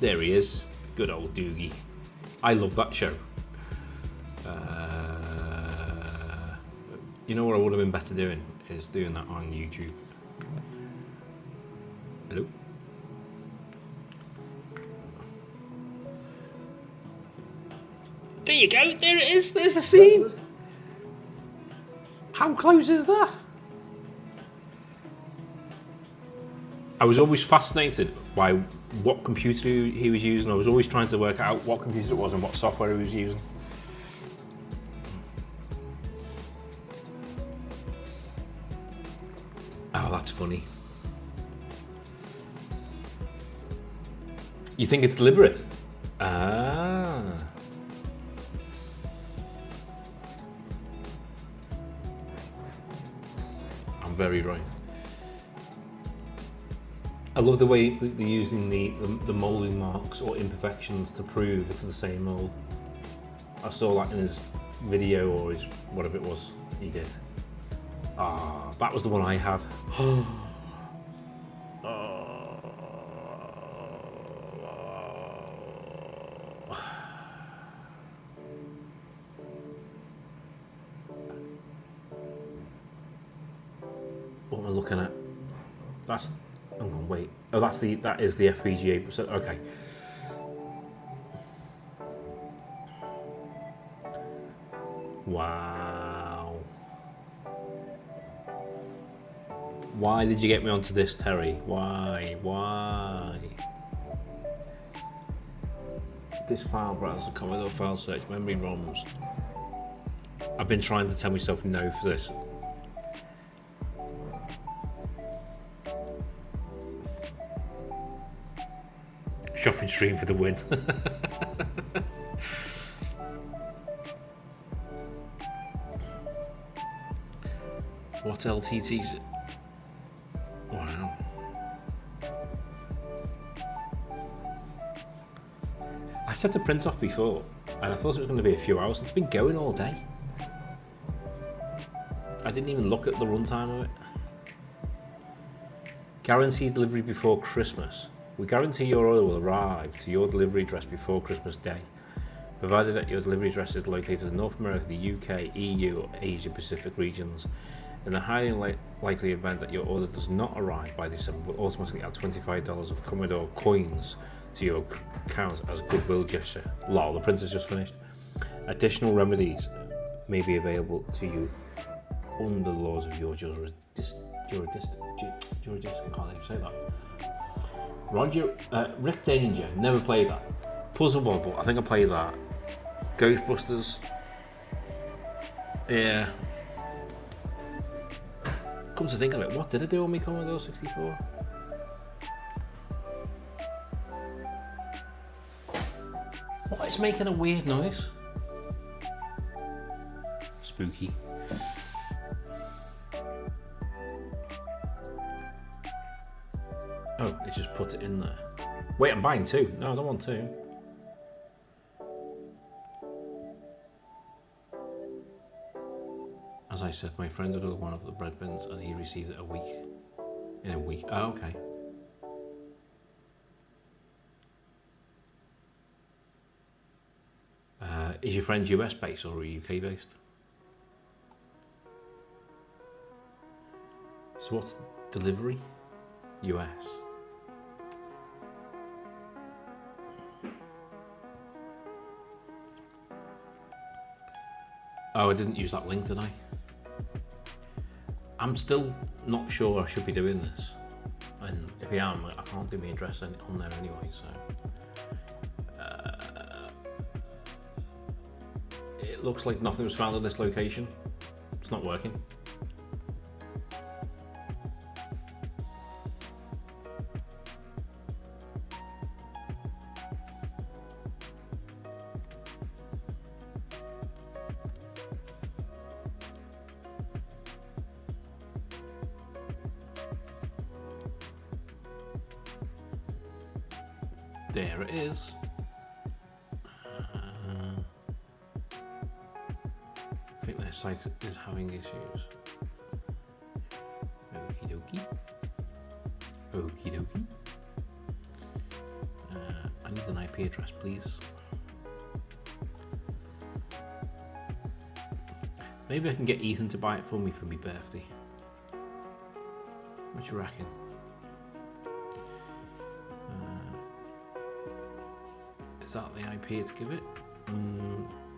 There he is. Good old Doogie. I love that show. You know what I would have been better doing? Is doing that on YouTube. Hello? There you go. There it is. There's the scene. How close is that? I was always fascinated by what computer he was using. I was always trying to work out what computer it was and what software he was using. Oh, that's funny. You think it's deliberate? Ah. I'm very right. I love the way that they're using the moulding marks or imperfections to prove it's the same mould. I saw that in his video or his whatever it was he did. Ah, that was the one I had. What am I looking at? That's. Hang on, wait. Oh, that is the FPGA. So, okay. Wow. Why did you get me onto this, Terry? Why? This file browser, Commodore file search, memory ROMs. I've been trying to tell myself no for this. Shopping stream for the win. What LTTs? Wow. I set a print off before and I thought it was going to be a few hours. It's been going all day. I didn't even look at the runtime of it. Guaranteed delivery before Christmas. We guarantee your order will arrive to your delivery address before Christmas Day, provided that your delivery address is located in North America, the UK, EU, or Asia Pacific regions. In the highly likely event that your order does not arrive by December, we'll automatically add $25 of Commodore coins to your account as a goodwill gesture. Lol, the printer's just finished. Additional remedies may be available to you under the laws of your jurisdiction. I can't even say that. Rick Danger, never played that. Puzzle Bobble, I think I played that. Ghostbusters, yeah. Come to think of it, what did I do on my Commodore 64? What is making a weird noise? Spooky. Oh, it just put it in there. Wait, I'm buying two. No, I don't want two. As I said, my friend ordered one of the bread bins and he received it in a week. Oh, okay. Is your friend US based or UK based? So what's delivery? US. Oh, I didn't use that link, did I? I'm still not sure I should be doing this. And if I am, I can't do my address on there anyway, so. It looks like nothing was found at this location. It's not working. There it is. I think their site is having issues. Okie dokie. Okie dokie. I need an IP address, please. Maybe I can get Ethan to buy it for me for my birthday. What you reckon? Is that the IP to give it?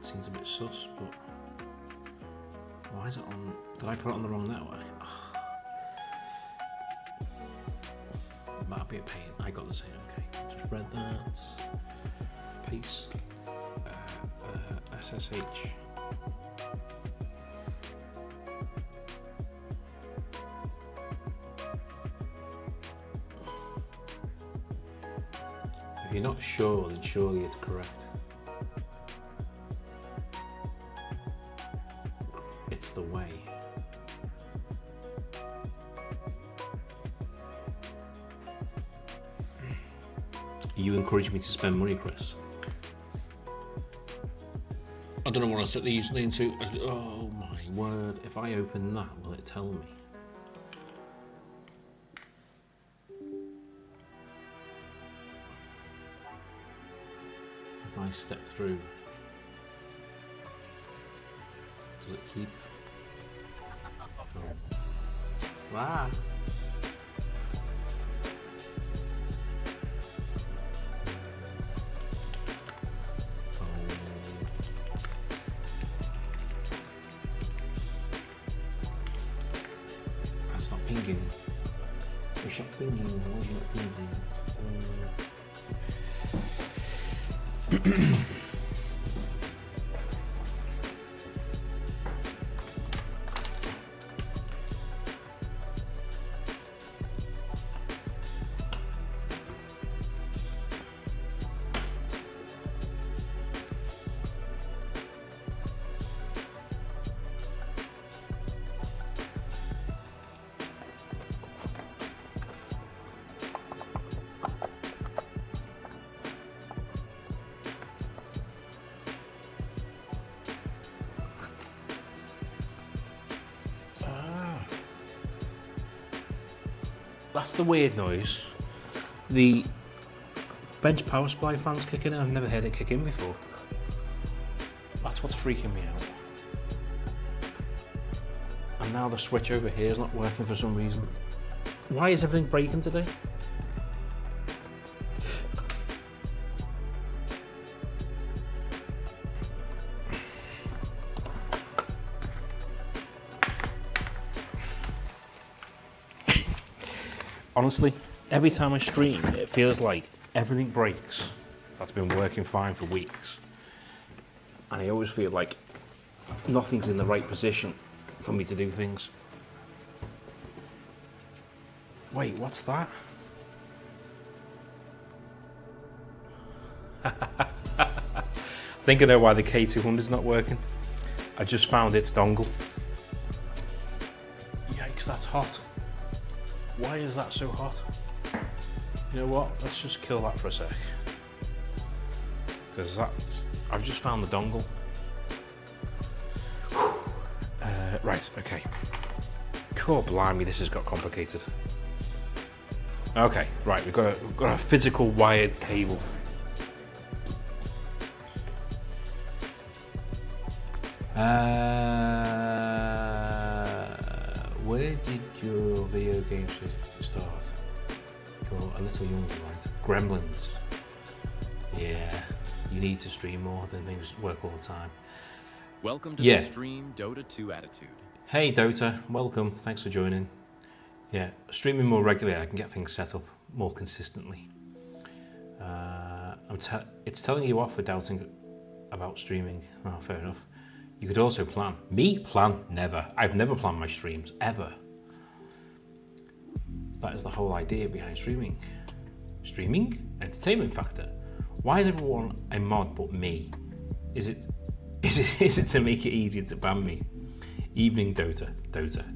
Seems a bit sus, but why is it on? Did I put it on the wrong network? It might be a pain. I got the same. Okay, just read that. Paste. SSH. If you're not sure, then surely it's correct. It's the way. You encourage me to spend money, Chris. I don't know what I set these into. Oh my word, if I open that, will it tell me? If I step through, does it keep? Oh. Wow. Pinging. Where's your pinging? Where's your pinging? That's the weird noise. The bench power supply fan's kicking in. I've never heard it kick in before. That's what's freaking me out. And now the switch over here is not working for some reason. Why is everything breaking today? Honestly, every time I stream, it feels like everything breaks. That's been working fine for weeks. And I always feel like nothing's in the right position for me to do things. Wait, what's that? I think I know why the K200's not working. I just found its dongle. Yikes, that's hot. Why is that so hot? You know what? Let's just kill that for a sec. Because I've just found the dongle. Right, okay. Cool, blimey, this has got complicated. Okay, right, we've got a physical wired cable. Where did your video game start? You're a little younger, right? Gremlins. Yeah, you need to stream more than things work all the time. Welcome to the stream Dota 2 Attitude. Hey Dota, welcome. Thanks for joining. Yeah, streaming more regularly, I can get things set up more consistently. It's telling you off for doubting about streaming. Oh, fair enough. You could also plan. Me? Plan? Never. I've never planned my streams, ever. That is the whole idea behind streaming. Streaming? Entertainment factor. Why is everyone a mod but me? Is it to make it easier to ban me? Evening Dota.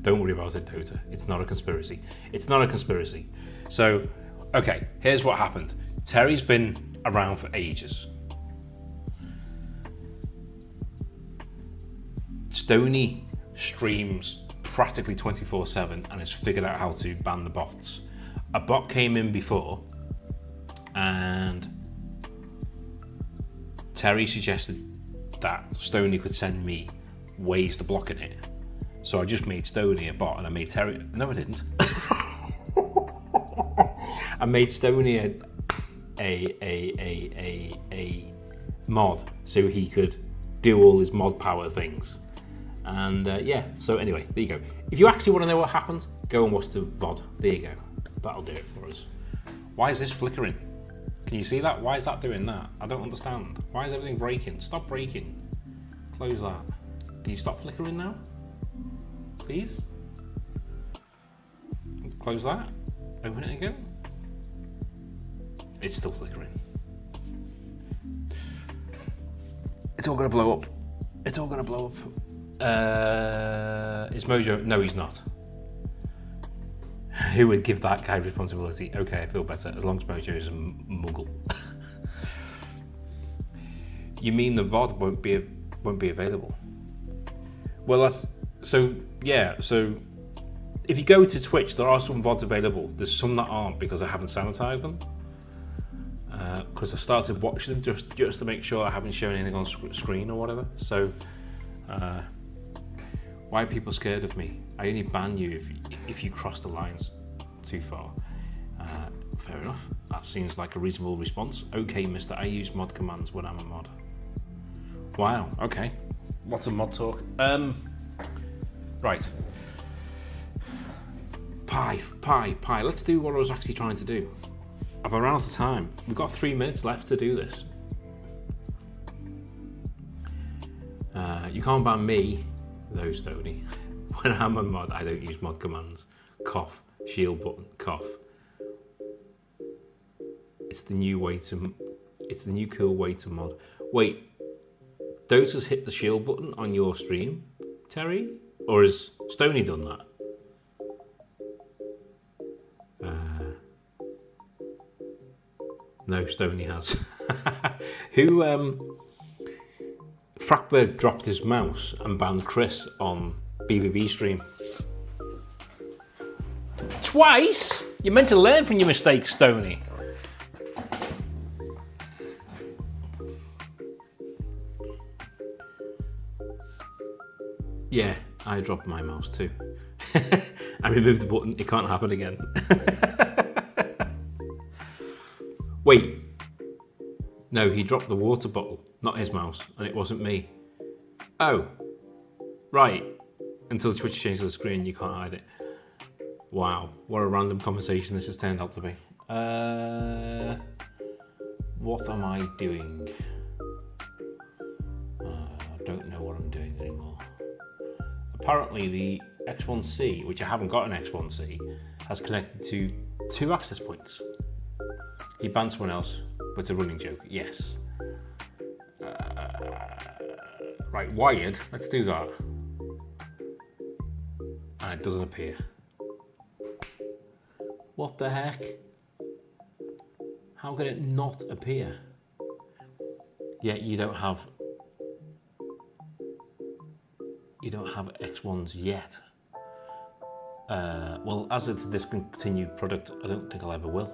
Don't worry about it, Dota. It's not a conspiracy. It's not a conspiracy. So, okay, here's what happened. Terry's been around for ages. Stoney streams practically 24/7 and has figured out how to ban the bots. A bot came in before and Terry suggested that Stoney could send me ways to blocking it. So I just made Stoney a bot and I made Terry... No, I didn't. I made Stoney a mod so he could do all his mod power things. And yeah, so anyway, there you go. If you actually want to know what happened, go and watch the VOD. There you go. That'll do it for us. Why is this flickering? Can you see that? Why is that doing that? I don't understand. Why is everything breaking? Stop breaking. Close that. Can you stop flickering now? Please? Close that. Open it again. It's still flickering. It's all gonna blow up. It's all gonna blow up. Is Mojo? No, he's not. Who would give that guy responsibility? Okay, I feel better as long as Mojo is a muggle. You mean the VOD won't be available. Well, that's so. Yeah, so if you go to Twitch, there are some VODs available. There's some that aren't because I haven't sanitized them. Because I started watching them just to make sure I haven't shown anything on screen or whatever. So, why are people scared of me? I only ban you if you cross the lines too far. Fair enough. That seems like a reasonable response. Okay, mister, I use mod commands when I'm a mod. Wow, okay. Lots of mod talk. Right. Pie. Let's do what I was actually trying to do. I've run out of time. We've got 3 minutes left to do this. You can't ban me, though, Stoney. When I'm a mod, I don't use mod commands. Cough. Shield button. Cough. It's the new cool way to mod. Wait, Dota's hit the shield button on your stream, Terry? Or has Stoney done that? No, Stoney has. Who, Frackberg dropped his mouse and banned Chris on BBB stream. Twice? You're meant to learn from your mistakes, Stoney. Yeah, I dropped my mouse too. I removed the button, it can't happen again. Wait. No, he dropped the water bottle, not his mouse, and it wasn't me. Oh. Right. Until Twitch changes the screen, you can't hide it. Wow, what a random conversation this has turned out to be. What am I doing? I don't know what I'm doing anymore. Apparently the X1C, which I haven't got an X1C, has connected to 2 access points. He banned someone else, but it's a running joke, yes. Right, wired, let's do that. And it doesn't appear. What the heck? How can it not appear? Yeah, you don't have X1s yet. Well, as it's a discontinued product, I don't think I'll ever will.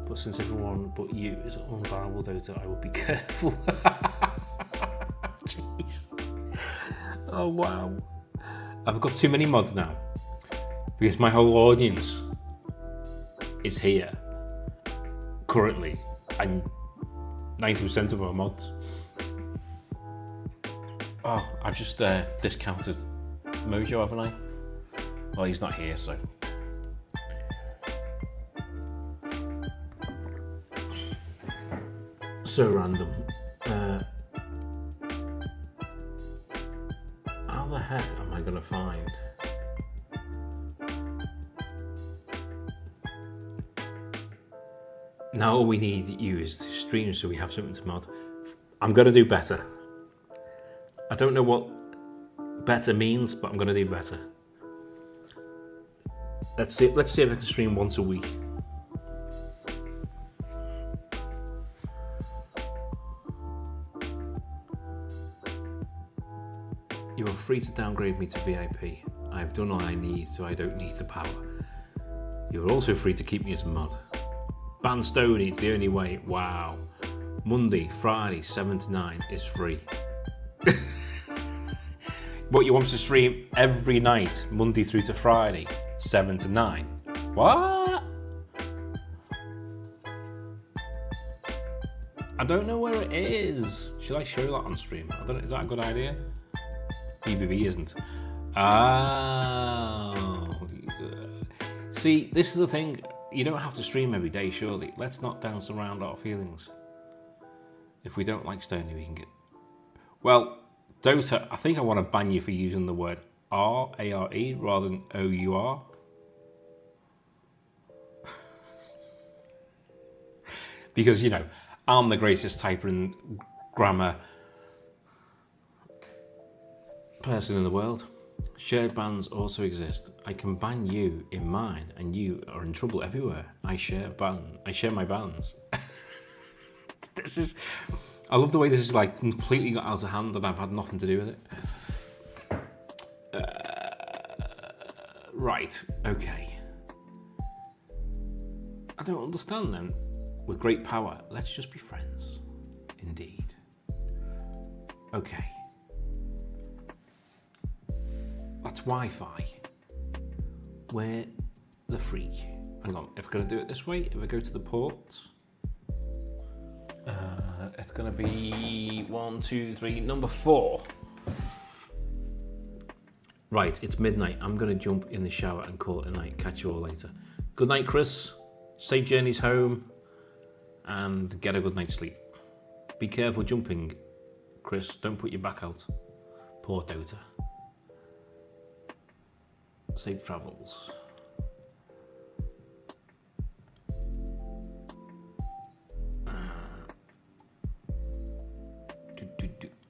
But since everyone but you is unbearable Dota, I will be careful. Jeez. Oh wow. I've got too many mods now. Because my whole audience is here. Currently. And 90% of them are mods. Oh, I've just discounted Mojo, haven't I? Well, he's not here, so. So random. How the heck am I gonna find? Now all we need you is to stream so we have something to mod. I'm gonna do better. I don't know what better means, but I'm gonna do better. Let's see if I can stream once a week. You are free to downgrade me to VIP. I've done all I need, so I don't need the power. You are also free to keep me as a mod. Ban Stoney, it's the only way. Wow. Monday, Friday, 7 to 9 is free. What, you want to stream every night, Monday through to Friday, 7 to 9? What? I don't know where it is. Should I show that on stream? I don't know, is that a good idea? BBB isn't. Oh. See, this is the thing. You don't have to stream every day, surely. Let's not dance around our feelings. If we don't like Stoney, we can get... Well, Dota, I think I want to ban you for using the word R, A-R-E, rather than O-U-R. Because, you know, I'm the greatest typer and grammar person in the world. Shared bans also exist. I can ban you in mine, and you are in trouble everywhere. I share my bans. This is. I love the way this is like completely got out of hand, and I've had nothing to do with it. Right. Okay. I don't understand then. With great power, let's just be friends. Indeed. Okay. That's Wi-Fi. We're the freak. Hang on, if we're going to do it this way, if I go to the ports, it's going to be 1, 2, 3, number 4. Right, it's midnight. I'm going to jump in the shower and call it a night. Catch you all later. Good night, Chris. Safe journeys home and get a good night's sleep. Be careful jumping, Chris. Don't put your back out. Poor Dota. Safe travels.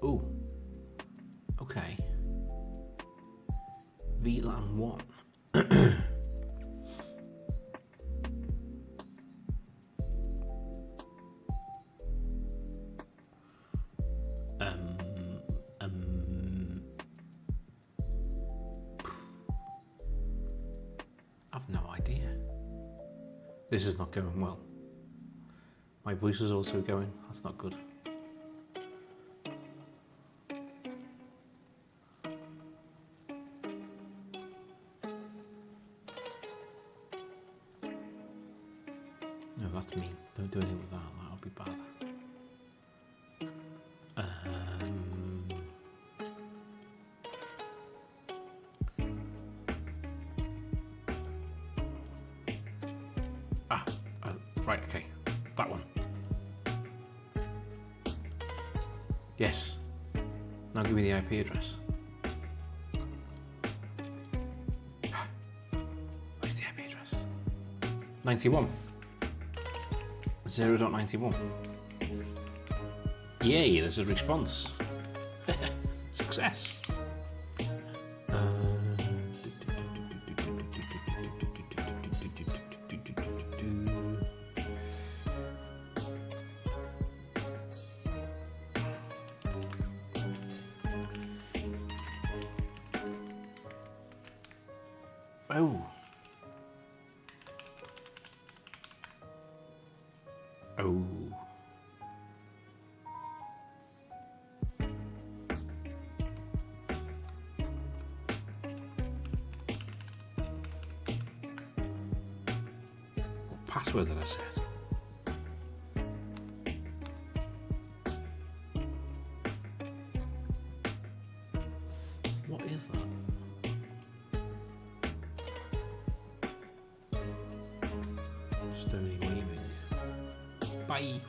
Oh, okay. VLAN 1. I've no idea. This is not going well. My voice is also going. That's not good. No, that's mean. Don't do anything with that. That'll be bad. Right, okay. That one. Yes. Now give me the IP address. Where's the IP address? 91. 0.91. Yay, there's a response. Success. Oh. Oh. What password did I set? What is that? Stony waving. Bye.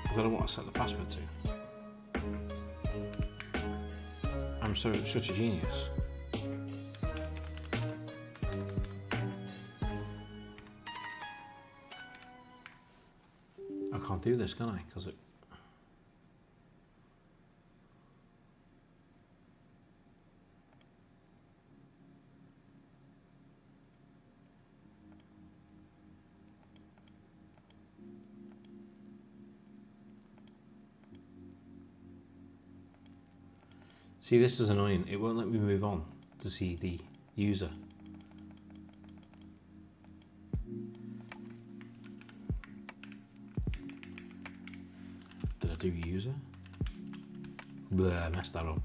I don't know what I set the password to. I'm such a genius. I can't do this, can I? Because it. See, this is annoying. It won't let me move on to see the user. Did I do user? Blah, I messed that up.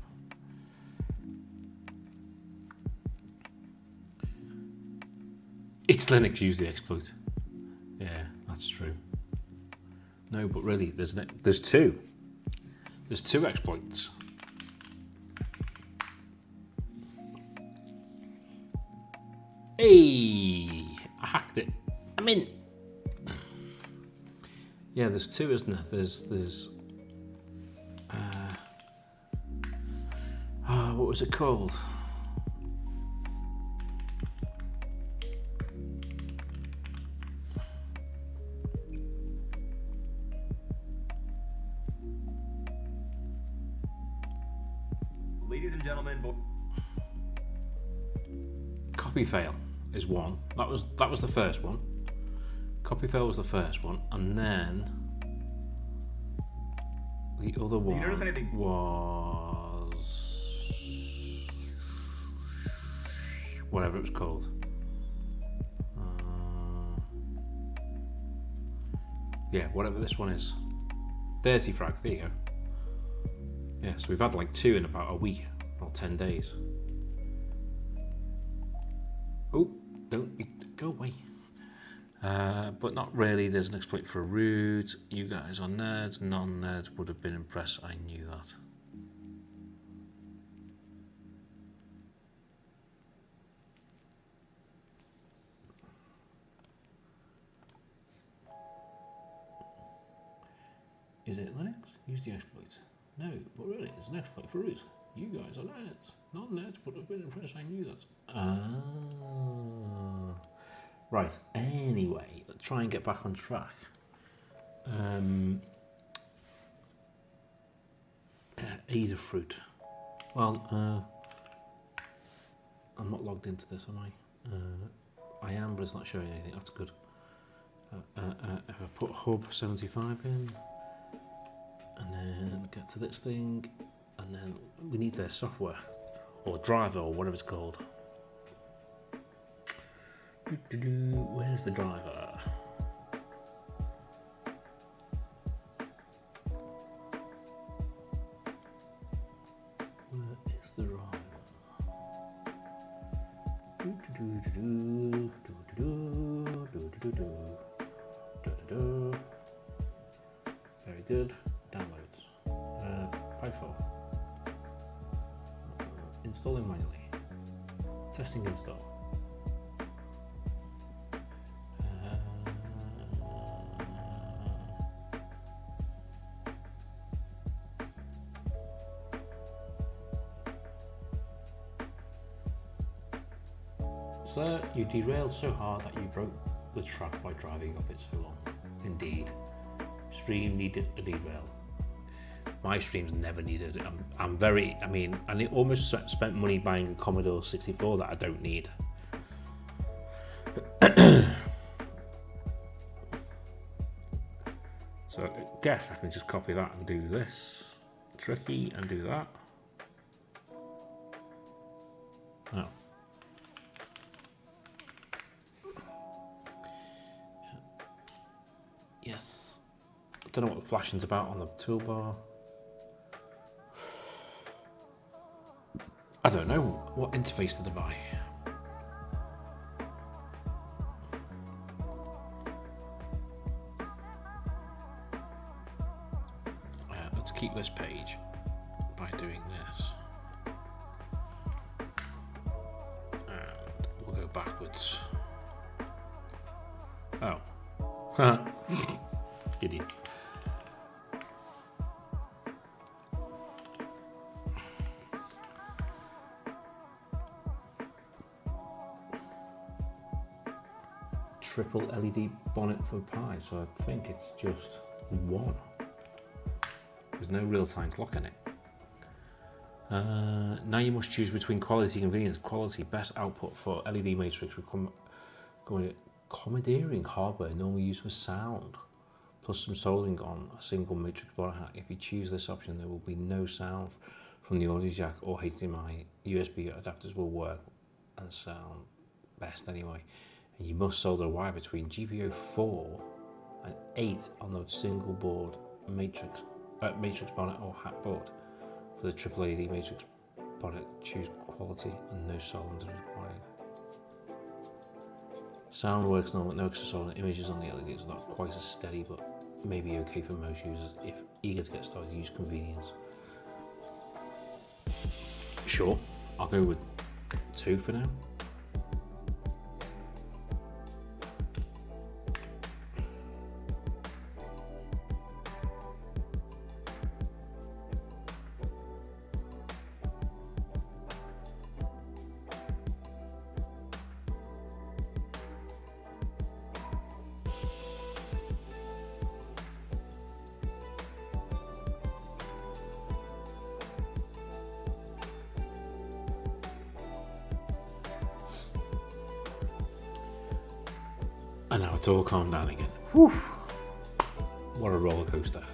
It's Linux, use the exploit. Yeah, that's true. No, but really, there's two. There's two exploits. Hey, I hacked it. I'm in. Yeah, there's two, isn't there? There's. What was it called? Ladies and gentlemen, Copy fail is one. That was the first one. Copy fail was the first one, and then the other one notice anything? was whatever it was called. Yeah, whatever this one is. Dirty frag, there you go. Yeah, so we've had like 2 in about a week, or 10 days. Oh, don't go away. But not really, there's an exploit for a root. You guys are nerds, non-nerds would have been impressed, I knew that. Is it Linux? Use the exploit. No, but really, it's an exploit for root. You guys are nerds. Non-nerds would have been impressed, I knew that. Ah. Right, anyway, let's try and get back on track. Adafruit. Well, I'm not logged into this, am I? I am, but it's not showing anything. That's good. If I put hub 75 in, and then get to this thing, and then we need their software, or driver, or whatever it's called. Where's the driver? Where is the driver? Very good. Downloads. FIFO. Installing manually. Testing install. Sir, you derailed so hard that you broke the track by driving up it so long. Indeed. Stream needed a derail. My streams never needed it. I'm very, I almost spent money buying a Commodore 64 that I don't need. So I guess I can just copy that and do this. Tricky and do that. Oh. Yes. I don't know what the flashing's about on the toolbar. I don't know. What interface did I buy? Let's keep this page by doing this. And we'll go backwards. Oh. Idiot. Triple LED bonnet for Pi, so I think it's just one. There's no real-time clock in it. Now you must choose between quality and convenience. Quality, best output for LED matrix accommodating hardware normally used for sound, plus some soldering on a single matrix bonnet hat. If you choose this option, there will be no sound from the audio jack or HDMI. USB adapters will work and sound best anyway. And you must solder a wire between GPIO 4 and 8 on the single board matrix bonnet or hat board. For the triple LED matrix bonnet, choose quality and no soldering required. Sound works normal, no extra soldering. Images on the LEDs are not quite as steady, but may be okay for most users. If eager to get started, use convenience. Sure, I'll go with 2 for now. And now it's all calmed down again. Whew. What a roller coaster.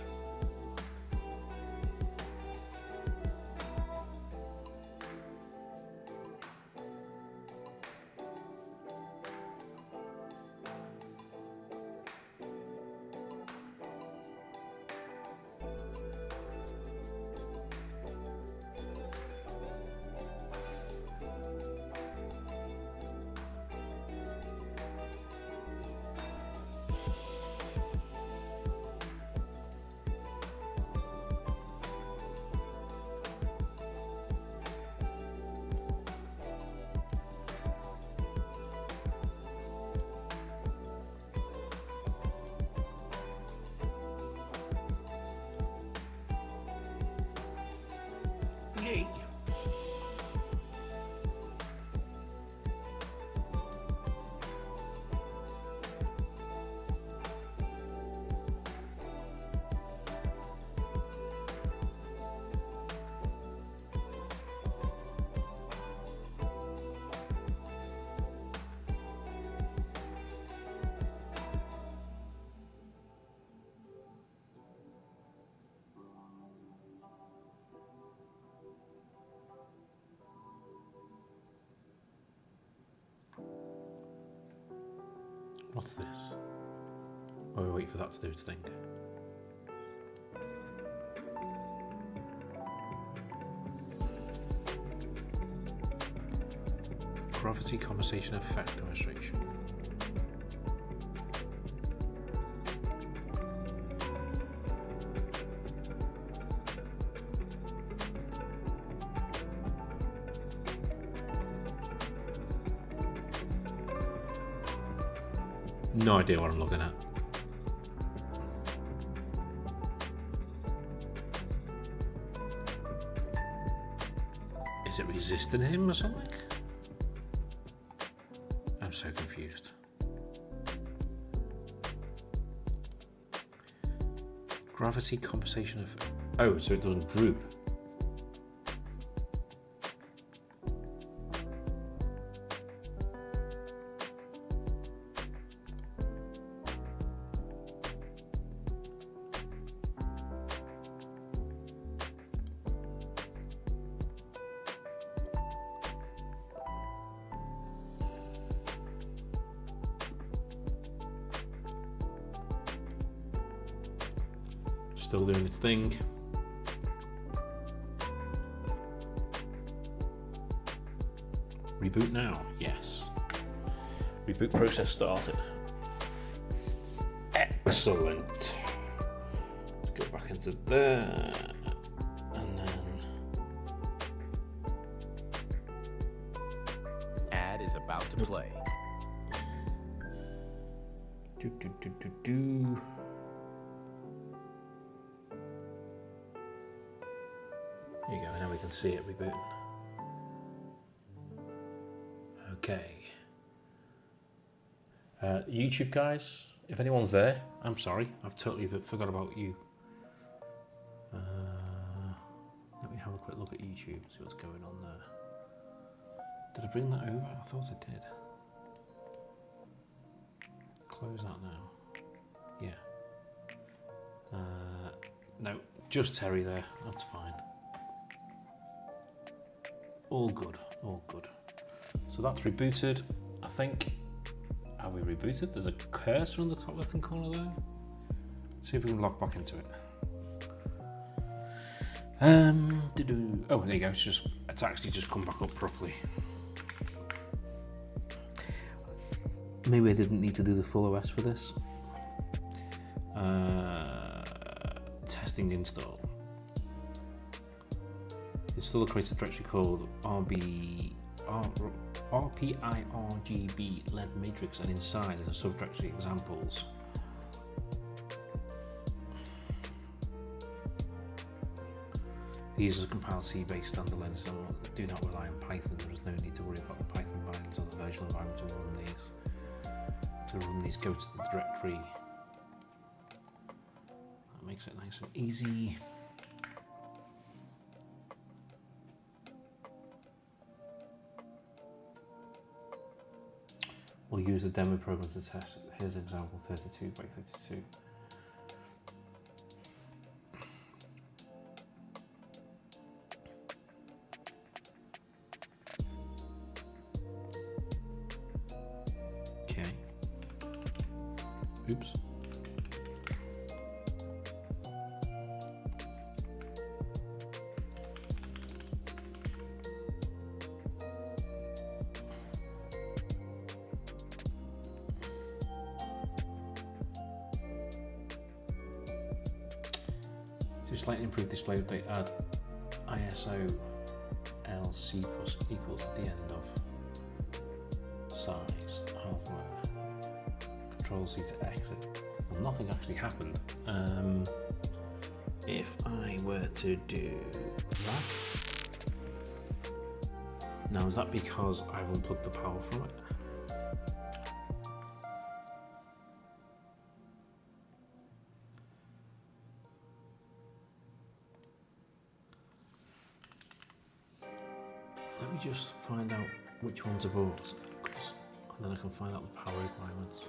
Yay. What's this? While we wait for that to do its thing. Gravity compensation effect demonstration. No idea what I'm looking at. Is it resisting him or something? I'm so confused. Gravity compensation of... Oh, so it doesn't droop. Still doing its thing. Reboot now, yes. Reboot process started. Excellent. Let's go back into there. And then... Ad is about to play. Do. There you go, now we can see it rebooting. Okay. YouTube guys, if anyone's there, I'm sorry, I've totally forgot about you. Let me have a quick look at YouTube, see what's going on there. Did I bring that over? I thought I did. Close that now. Yeah. No, just Terry there, that's fine. All good, all good. So that's rebooted. I think, are we rebooted? There's a cursor on the top left hand corner there. Let's see if we can log back into it. Oh, there you go. It's actually just come back up properly. Maybe I didn't need to do the full OS for this. Testing install. Install a created directory called RPIRGB led matrix, and inside is a subdirectory examples. These are compiled C-based standalone, so do not rely on Python. There is no need to worry about the Python bindings or the virtual environment to run these. To run these, go to the directory. That makes it nice and easy. We'll use the demo program to test. Here's example 32 by 32. Okay. Oops. To slightly improve display update, add ISO LC plus equals at the end of size hardware. Control C to exit. Well, nothing actually happened. If I were to do that, now is that because I've unplugged the power from it? Let me just find out which ones are bought, and then I can find out the power requirements.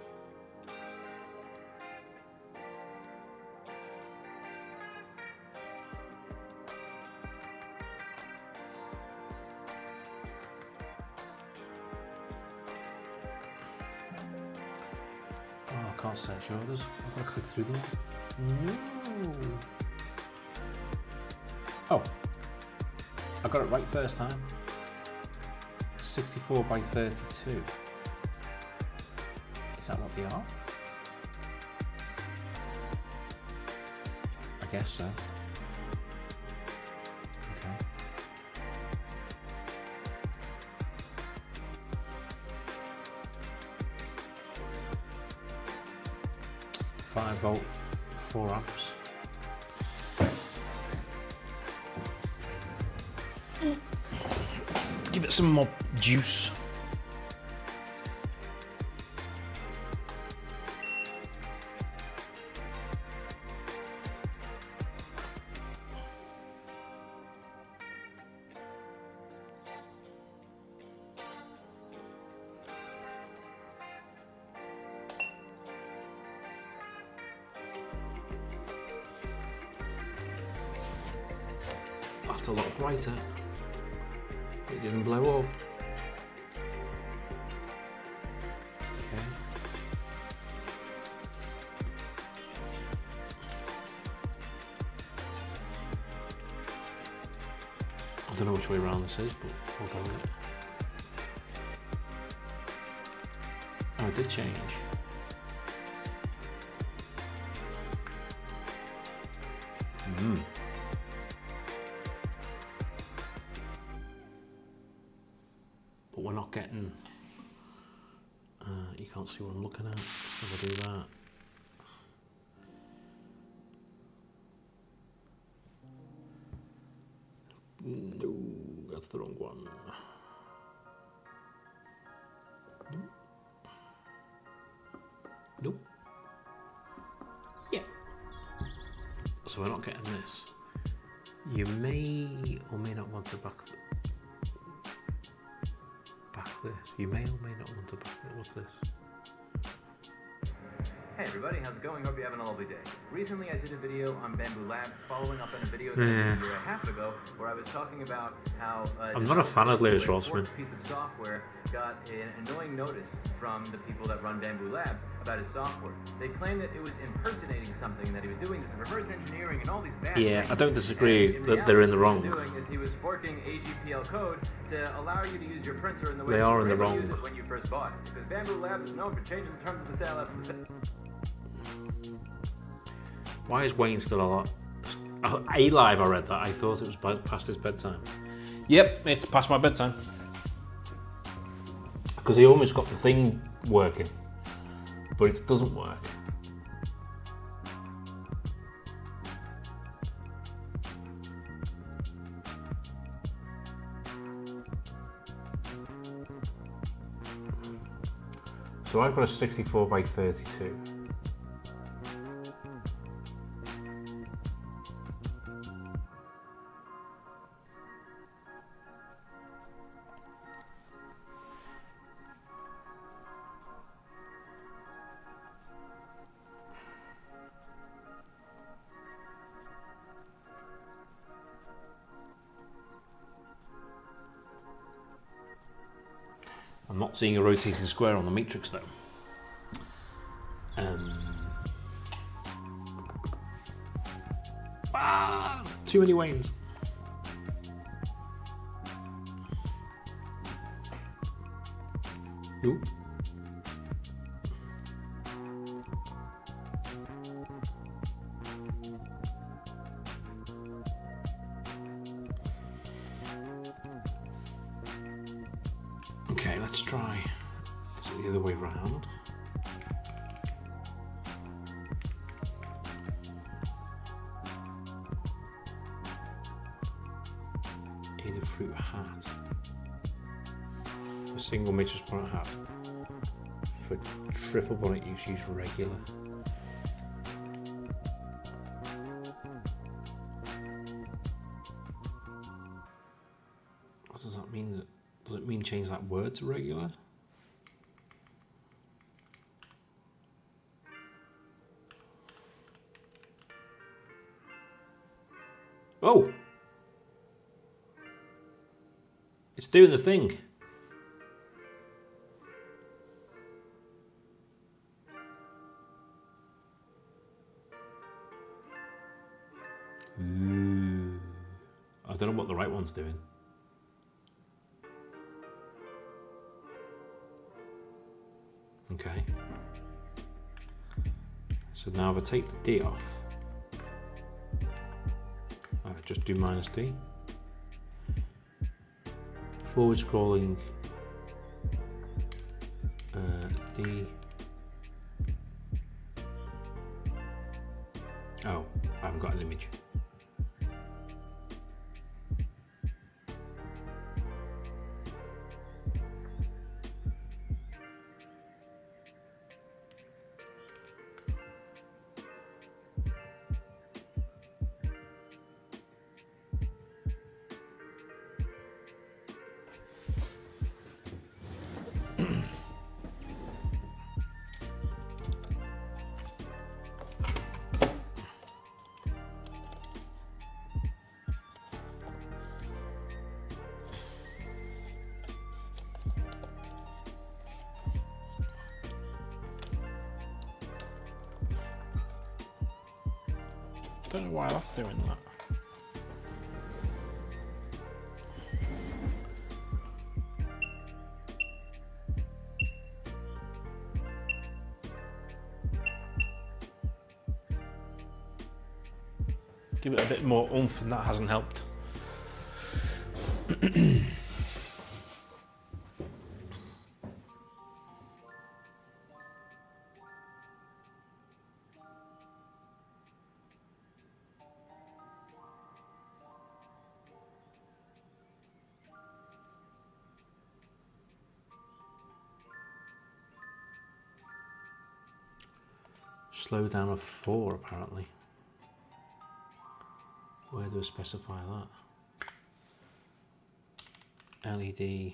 Oh, I can't search orders. I've got to click through them. No. Oh, I got it right first time. 64 by 32. Is that what they are? I guess so. Okay. Five volt, 4 amps. Give it some more juice. That's a lot brighter. It didn't blow up. Okay. I don't know which way around this is, but we'll go with it. Oh, it did change. But we're not getting, you can't see what I'm looking at, so we'll do that. No, that's the wrong one. Nope. Nope. Yeah. So we're not getting this. You may or may not want to back this. You may or may not want to back this. What's this? Hey everybody, how's it going? Hope you're having a lovely day. Recently I did a video on Bamboo Labs following up on a video that I did a year and a half ago where I was talking about how I'm not a fan of Lewis Rossman. piece of software got an annoying notice from the people that run Bamboo Labs about his software. They claimed that it was impersonating something, that he was doing this reverse engineering and all these bad things. I don't disagree that they're in the wrong. What he was doing is he was forking AGPL code to allow you to use your printer in the way They are in the you were able to wrong. use it when you first bought it. Because Bamboo Labs is known for changing the terms of the sale after the sale. Why is Wayne still alive? Alive, I read that. I thought it was past his bedtime. Yep, it's past my bedtime. Because he almost got the thing working, but it doesn't work. So I've got a 64 by 32. I'm not seeing a rotating square on the matrix though. Too many wanes. Nope. Okay, let's try. Is it the other way round? Adafruit hat. A single matrix bonnet hat. For triple bonnet use regular. What does that mean? Does it mean change that word to regular? Oh! It's doing the thing. Ooh. I don't know what the right one's doing. Okay. So now if I take the D off, just do -D. Forward scrolling D. Oh, I haven't got an image. Don't know why that's doing that. Give it a bit more oomph and that hasn't helped. Slow down of 4 apparently. Where do I specify that? LED,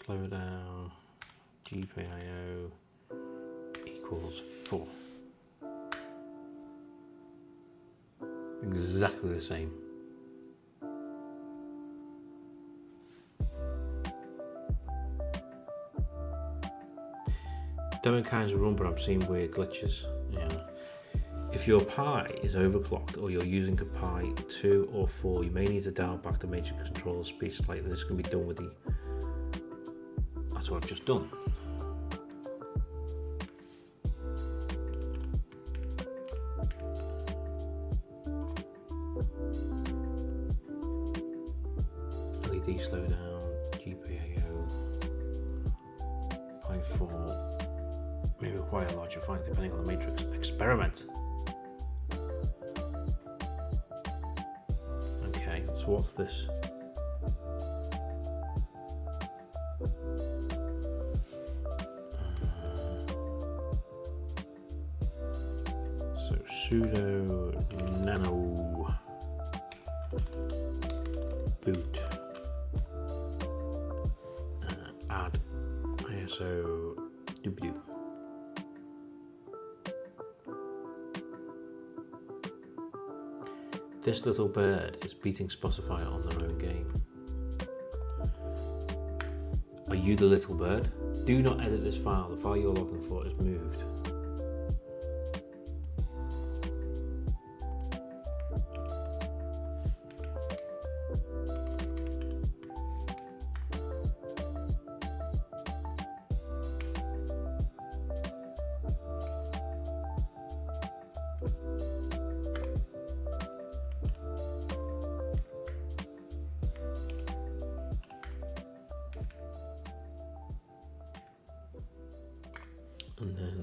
slow down, GPIO equals 4. Exactly the same. Demo kinds run, but I'm seeing weird glitches. Yeah. If your Pi is overclocked or you're using a Pi 2 or 4, you may need to dial back the matrix controller speed slightly. This can be done with the... That's what I've just done. LED slow down, GPIO, Pi 4. May require a larger fine depending on the matrix. Experiment. Okay, so what's this? So sudo nano boot add ISO w. This little bird is beating Spotify on their own game. Are you the little bird? Do not edit this file. The file you're looking for is moved. And then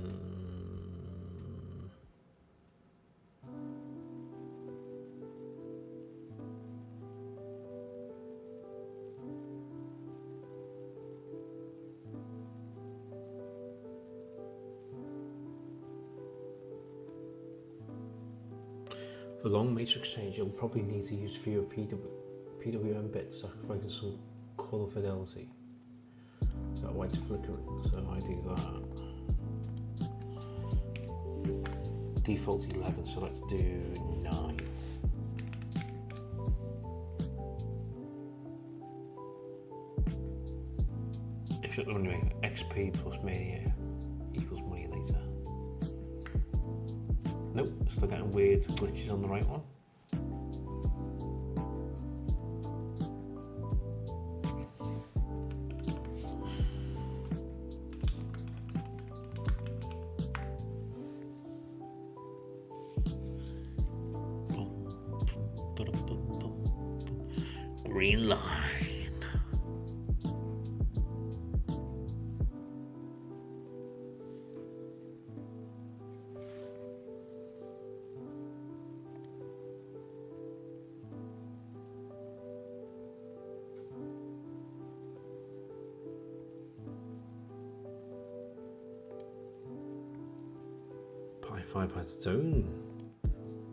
for long matrix change, you'll probably need to use fewer PWM bits, sacrificing some color fidelity. So that white's flickering, so I do that. Default's 11, so let's do 9. Except when we make XP plus mania equals money later. Nope, still getting weird glitches on the right one. Green line. Pi 5 has its own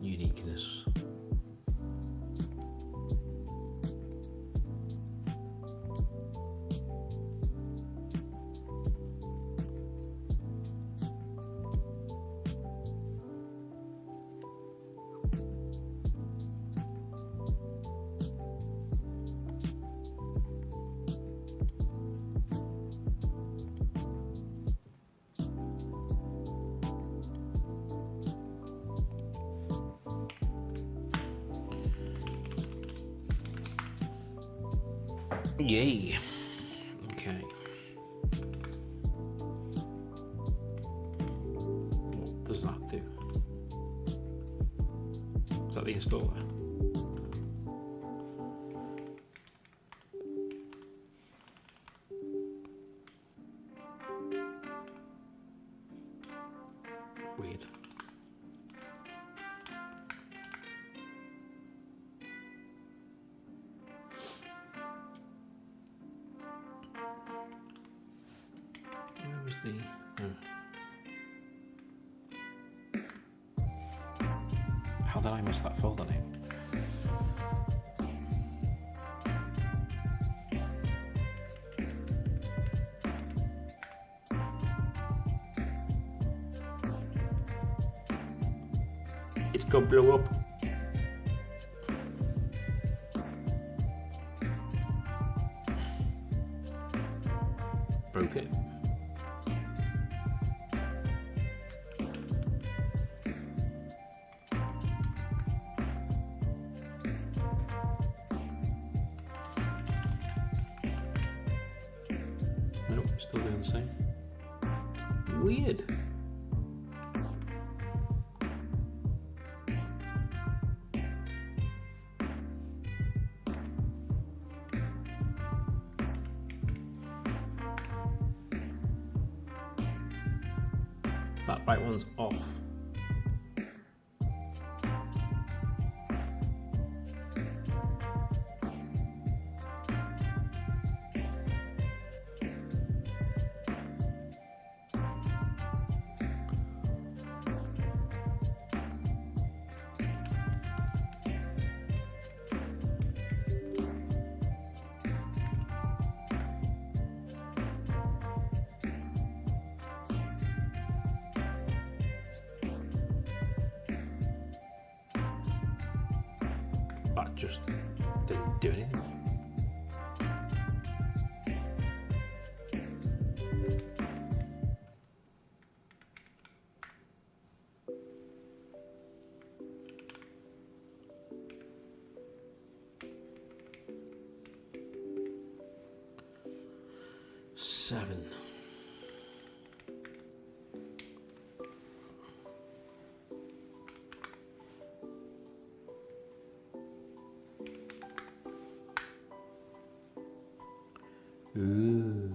uniqueness. Yay. Okay. What does that do? Is that the installer? Weird. How did I miss that folder name? It's gonna blow up. Broke it. Nope, still doing the same. Weird. That right one's off. That just didn't do anything. Ooh.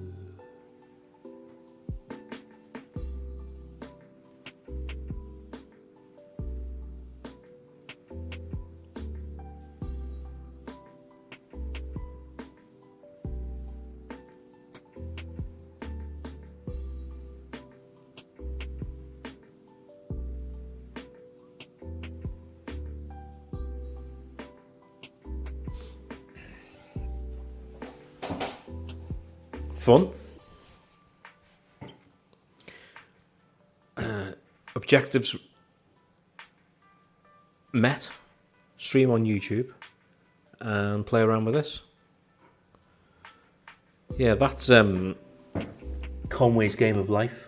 Fun. Objectives met. Stream on YouTube and play around with this. Yeah, that's Conway's Game of Life.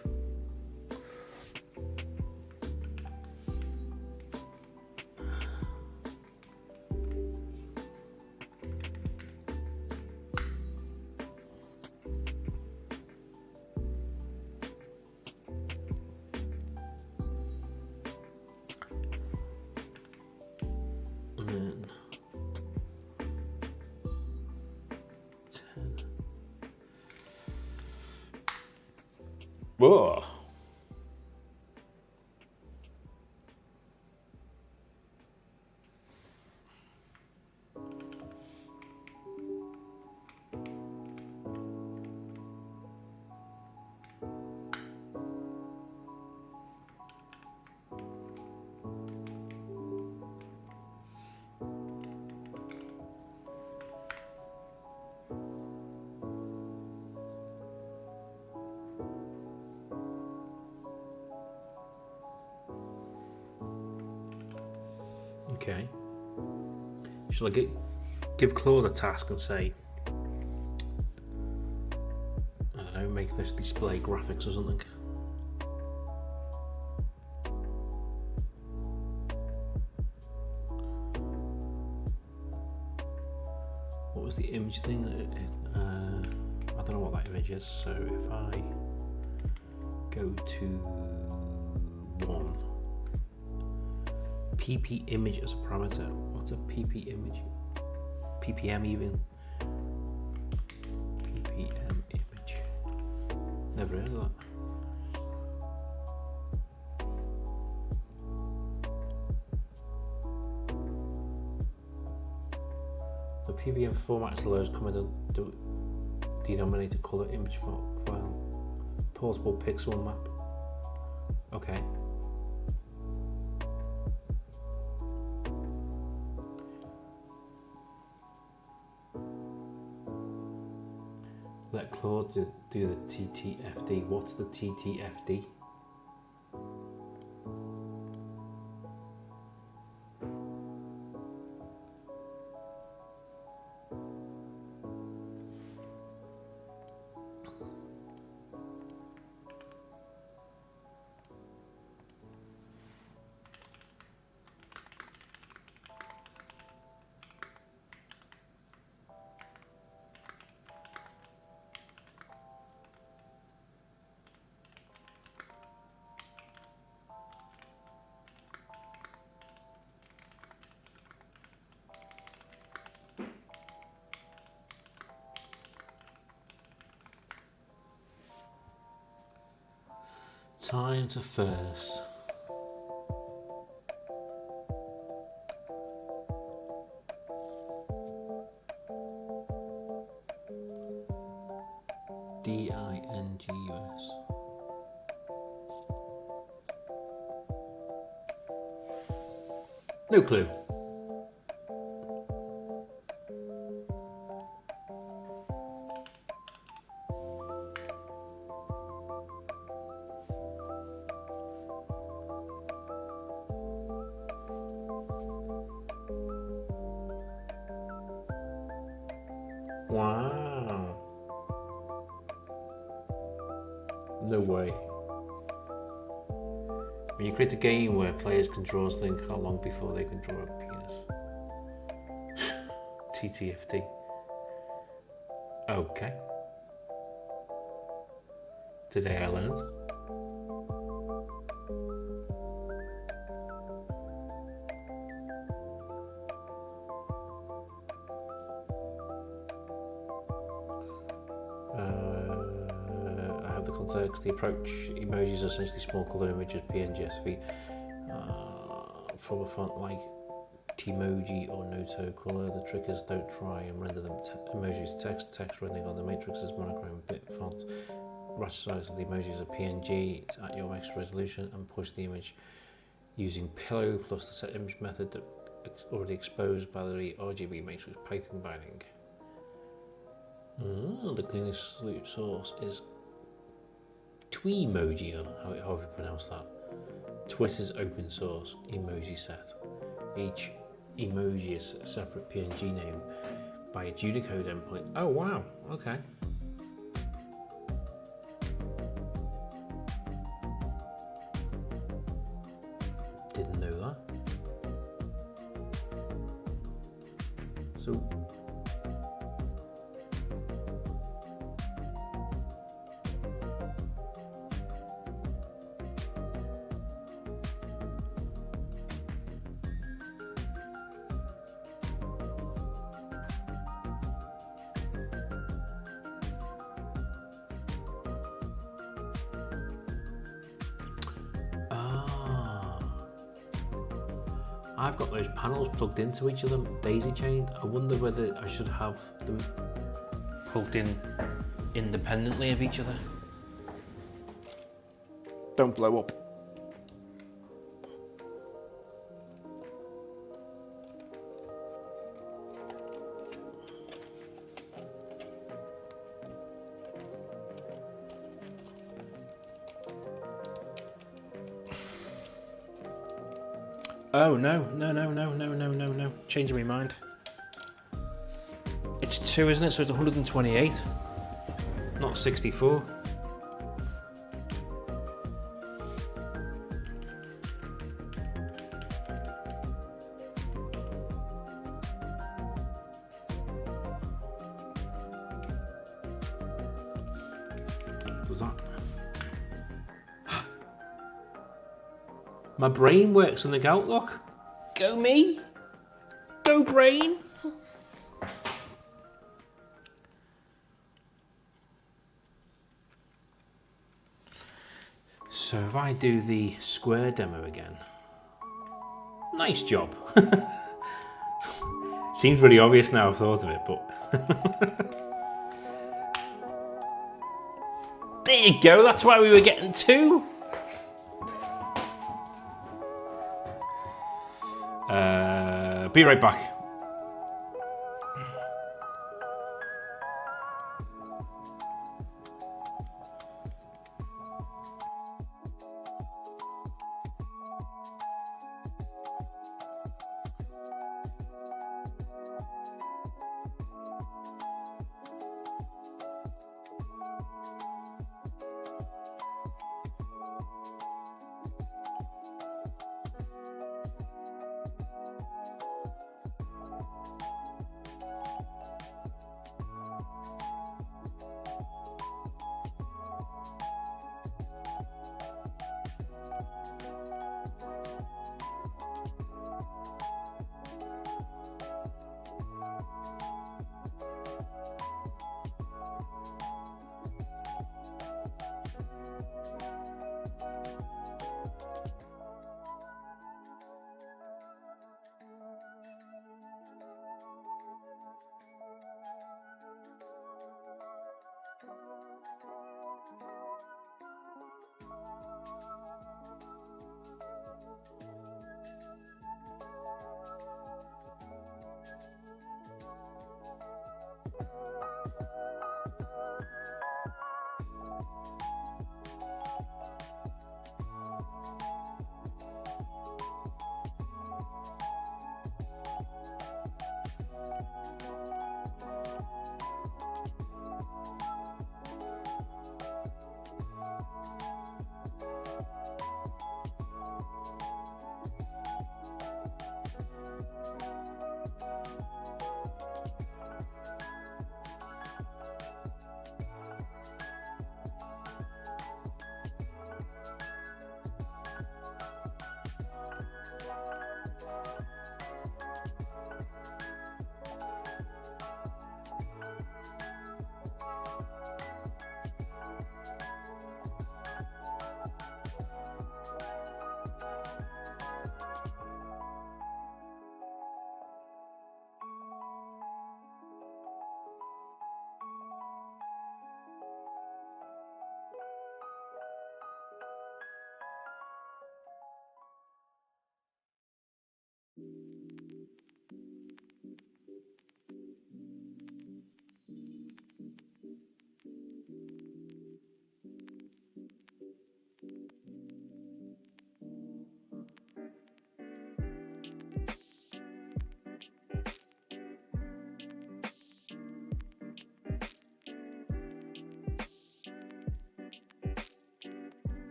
And then 10. Whoa. Okay. Shall I give Claude a task and say, I don't know, make this display graphics or something? What was the image thing? I don't know what that image is, so if I go to 1, pp image as a parameter. What's a pp image? ppm even? ppm image. Never heard of that. The ppm format is allows coming to denominator color image file. Portable pixel map. Okay. Let Claude do the TTFD. What's the TTFD? Time to first. DINGUS. No clue. Wow. No way. When you create a game where players can draw things, how long before they can draw a penis? TTFD. Okay. Today I learned. text. The approach emojis are essentially small colour images, PNG, SV, from a font like Tmoji or Noto color. The trick is don't try and render them emojis text rendering on the matrix is monochrome bit font. Raster size of the emojis are PNG, it's at your max resolution, and push the image using pillow plus the set image method that already exposed by the RGB matrix Python binding. The cleanest source is Tmoji, however you pronounce that. Twitter's open source emoji set. Each emoji is a separate PNG name by a Unicode endpoint. Oh wow, okay. Didn't know that. So I've got those panels plugged into each of them, daisy chained. I wonder whether I should have them plugged in independently of each other. Don't blow up. Oh no. Changing my mind. It's 2, isn't it? So it's 128, not 64. Does that? My brain works on the Outlook. Go me. Go brain. So if I do the square demo again. Nice job. Seems really obvious now I've thought of it, but there you go, that's why we were getting 2. Be right back.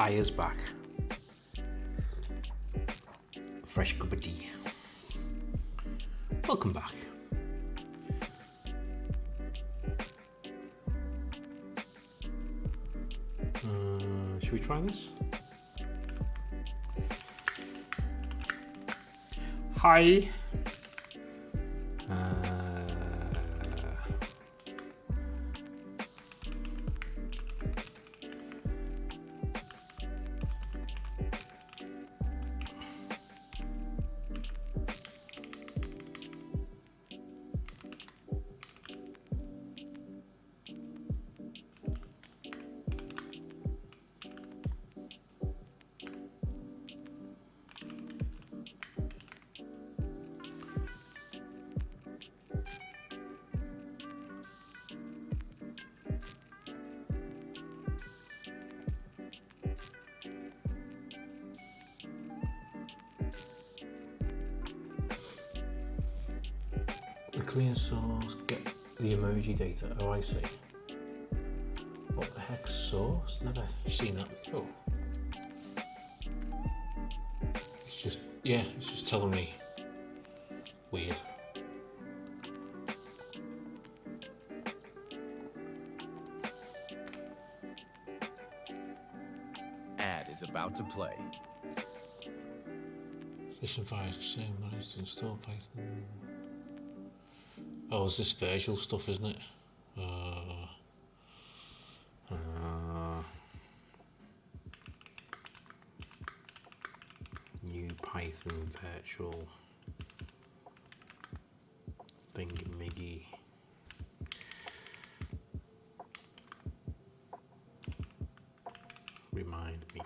Aya's back. Fresh cup of tea. Welcome back. Should we try this? Hi. Clear source, get the emoji data. Oh, I see. What the heck's source? Never seen that before. It's just, yeah, it's just telling me. Weird. Ad is about to play. Listen via the same managed to install Python. Oh, it's this virtual stuff, isn't it? New Python virtual thingamiggy. Remind me.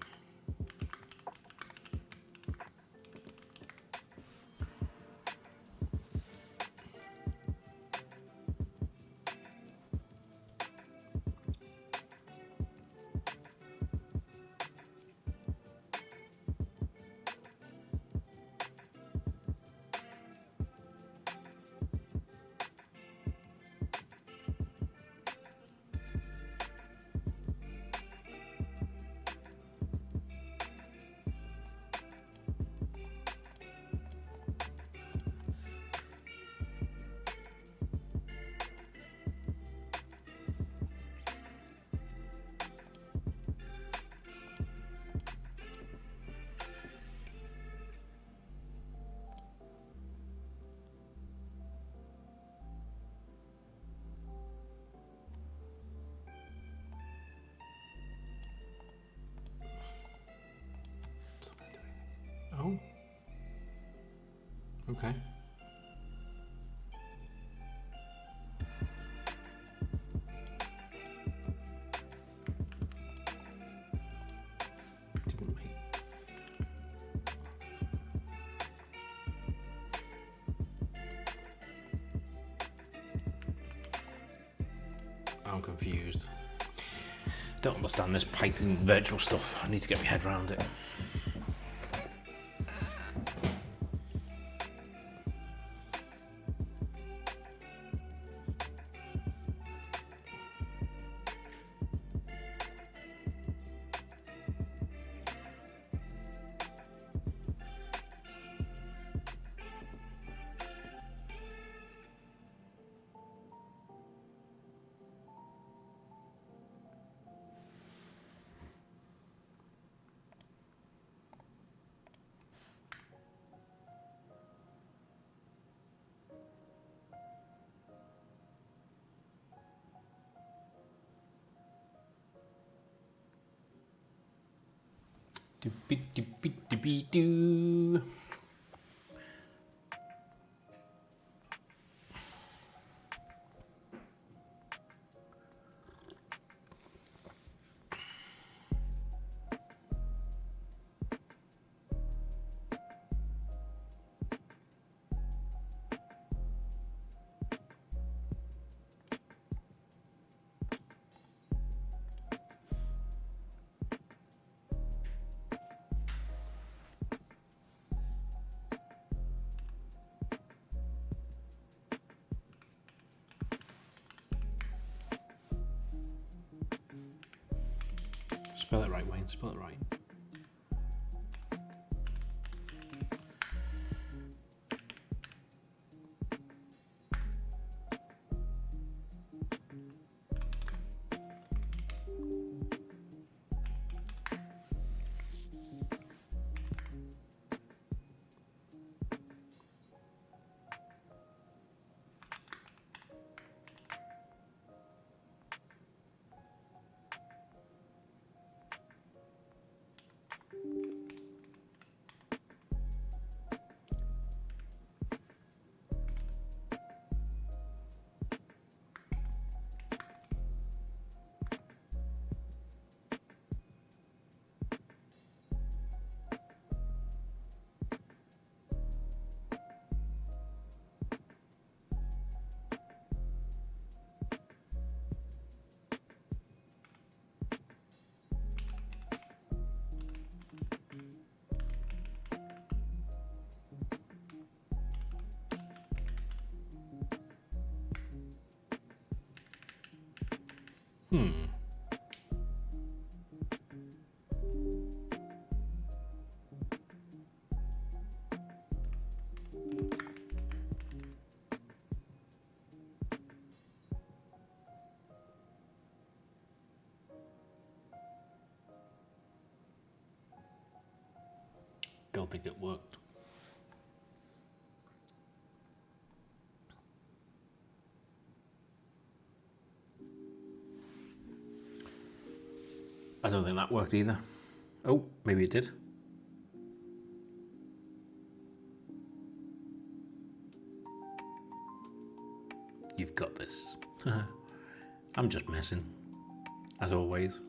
Oh. Okay. Didn't make. I'm confused. Don't understand this Python virtual stuff. I need to get my head around it. Do-be-do-be-do-be-do. right, Wayne. Spell it right. Don't think it worked. I don't think that worked either. Oh, maybe it did. You've got this. I'm just messing, as always.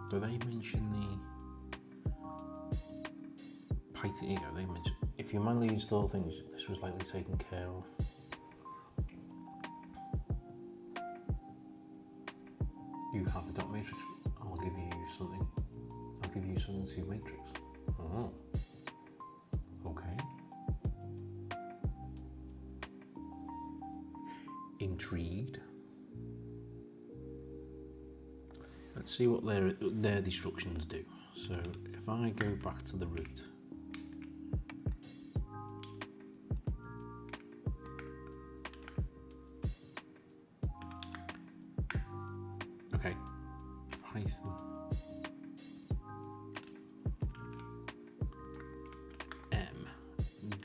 Do they mention the Python? You know, they mention if you manually install things, this was likely taken care of. You have a dot matrix. I'll give you something. I'll give you something to matrix. Oh, okay. Intrigued. Let's see what their instructions do. So if I go back to the root, okay, Python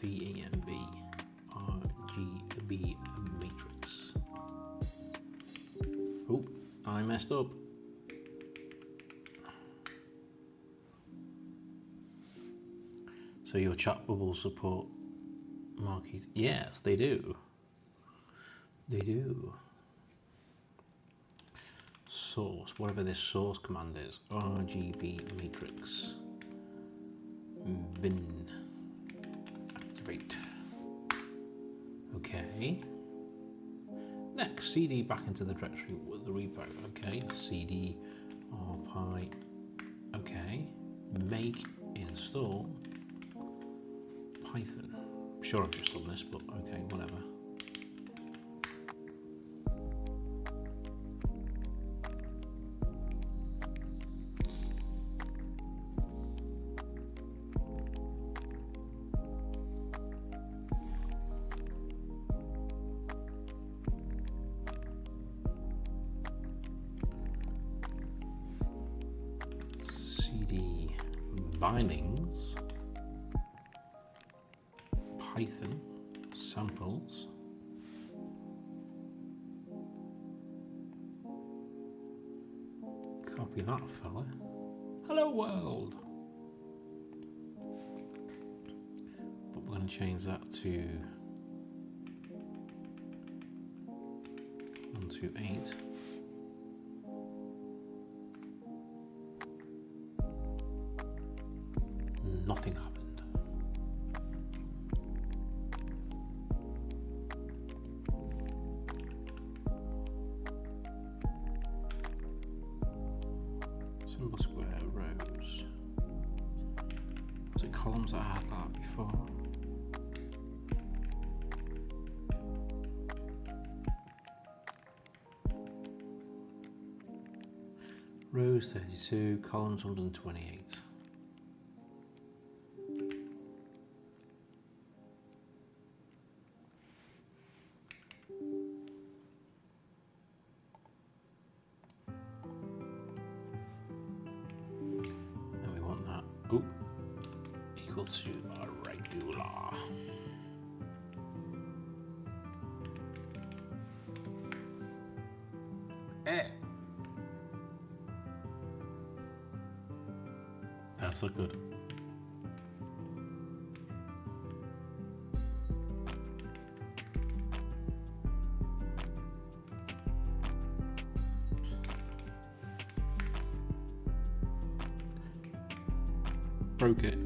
VAMB RGB matrix. Oh, I messed up. So your chat bubbles support marquees? Yes, they do. They do. Source, whatever this source command is, RGB matrix. Bin. Activate. Okay. Next, CD back into the directory with the repo. Okay, CD rpy. Okay. Make install Python. I'm sure I've just done this, but okay, whatever. CD bindings. Python samples. Copy that fella. Hello world. But we're going to change that to 128. Nothing happened. Single square rows. Was it columns that I had that before? Rows 32, columns 128. And we want that equal to a regular. That's look good. Broke it.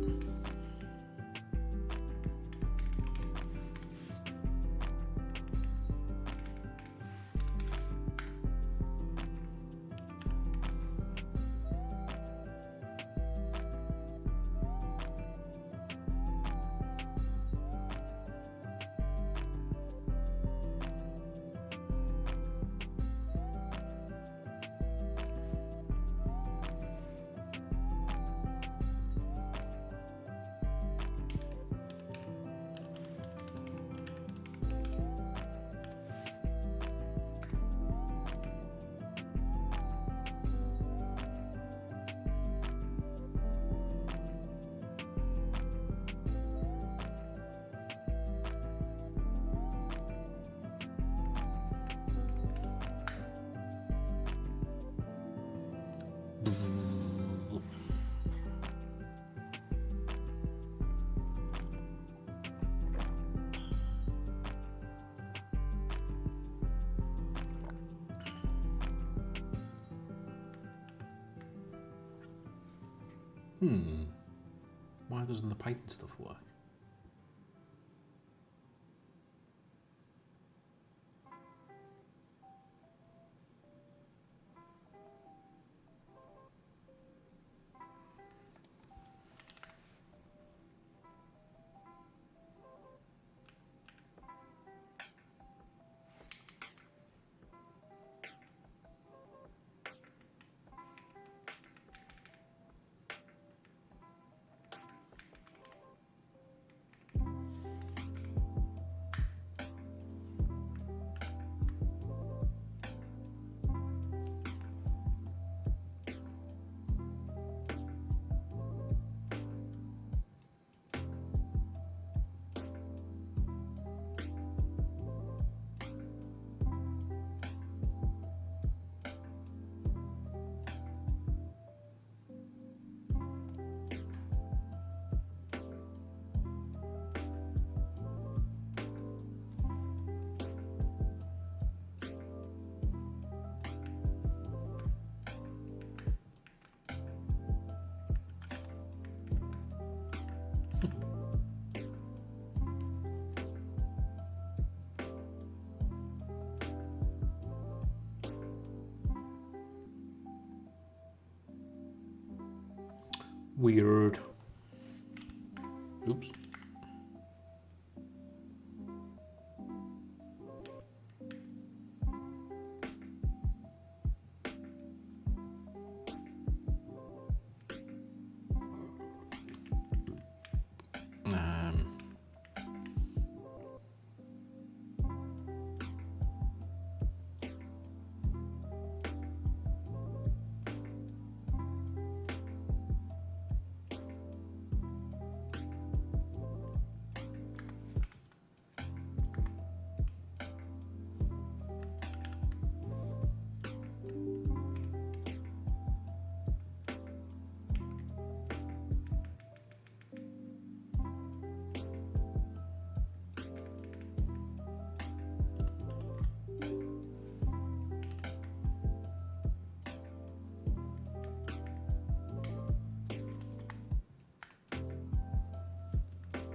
Why doesn't the Python stuff work? Weird. Oops.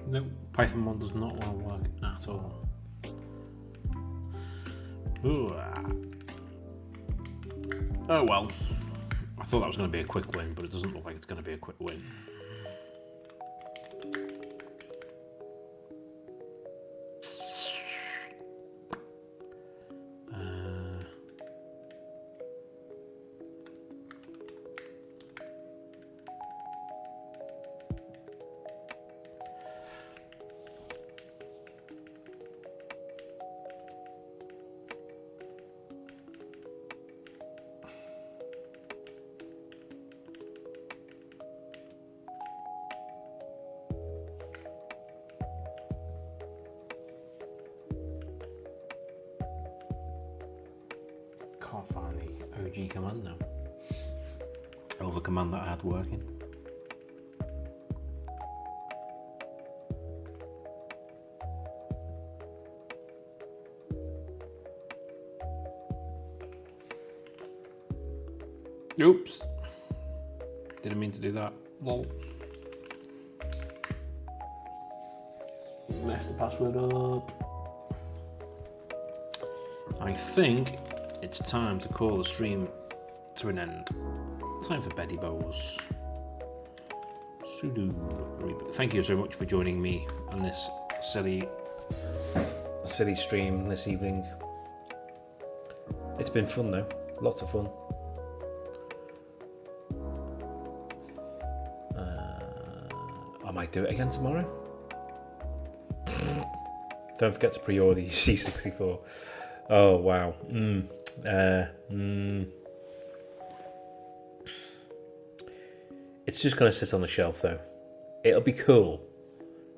No, Python 1 does not want to work at all. Ooh. Oh well. I thought that was going to be a quick win, but it doesn't look like it's going to be a quick win. Can't find the OG command now. Or the command that I had working. Oops. Didn't mean to do that. Lol. Messed the password up. I think it's time to call the stream to an end. Time for Betty Bows. Sudo. Thank you so much for joining me on this silly stream this evening. It's been fun though, lots of fun. I might do it again tomorrow. Don't forget to pre-order your C64. Oh wow. It's just going to sit on the shelf though. It'll be cool.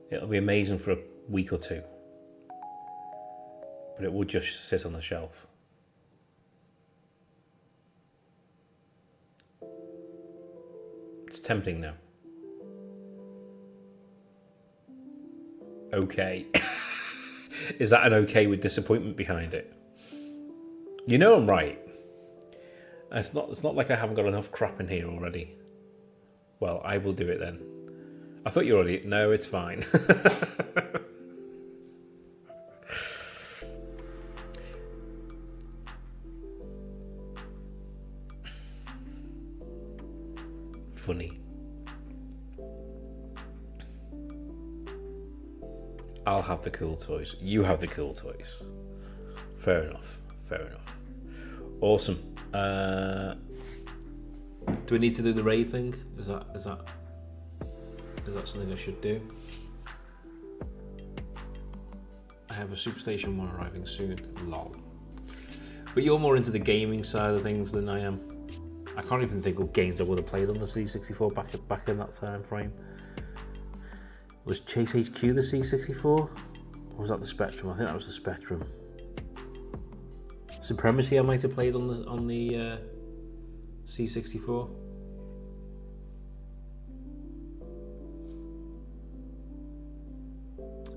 It'll be amazing for a week or two. But it will just sit on the shelf. It's tempting now. Okay. Is that an okay with disappointment behind it? You know I'm right. It's not like I haven't got enough crap in here already. Well, I will do it then. I thought you already... No, it's fine. Funny. I'll have the cool toys. You have the cool toys. Fair enough. Fair enough. Awesome. Do we need to do the raid thing? Is that something I should do? I have a Superstation 1 arriving soon. Lol. But you're more into the gaming side of things than I am. I can't even think of games I would have played on the C64 back in that time frame. Was Chase HQ the C64? Or was that the Spectrum? I think that was the Spectrum. Supremacy I might have played on the C64.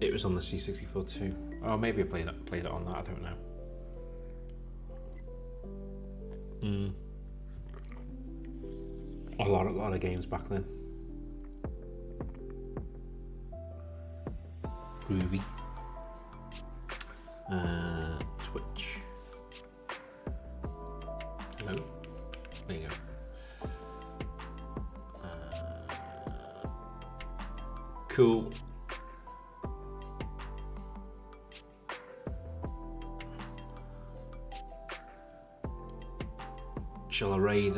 It was on the C64 too. Oh, maybe I played it on that. I don't know. A lot of games back then. Groovy. Twitch. Hello. There you go. Cool. Shall I raid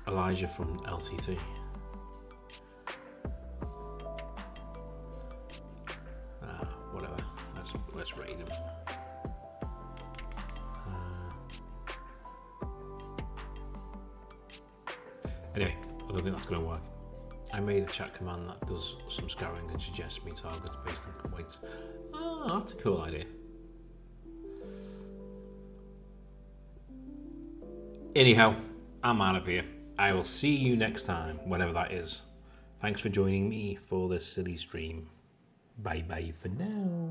Elijah from LTT? Whatever. Let's raid him. Anyway, I don't think that's going to work. I made a chat command that does some scouring and suggests me targets based on complaints. Oh, that's a cool idea. Anyhow, I'm out of here. I will see you next time, whenever that is. Thanks for joining me for this silly stream. Bye bye for now.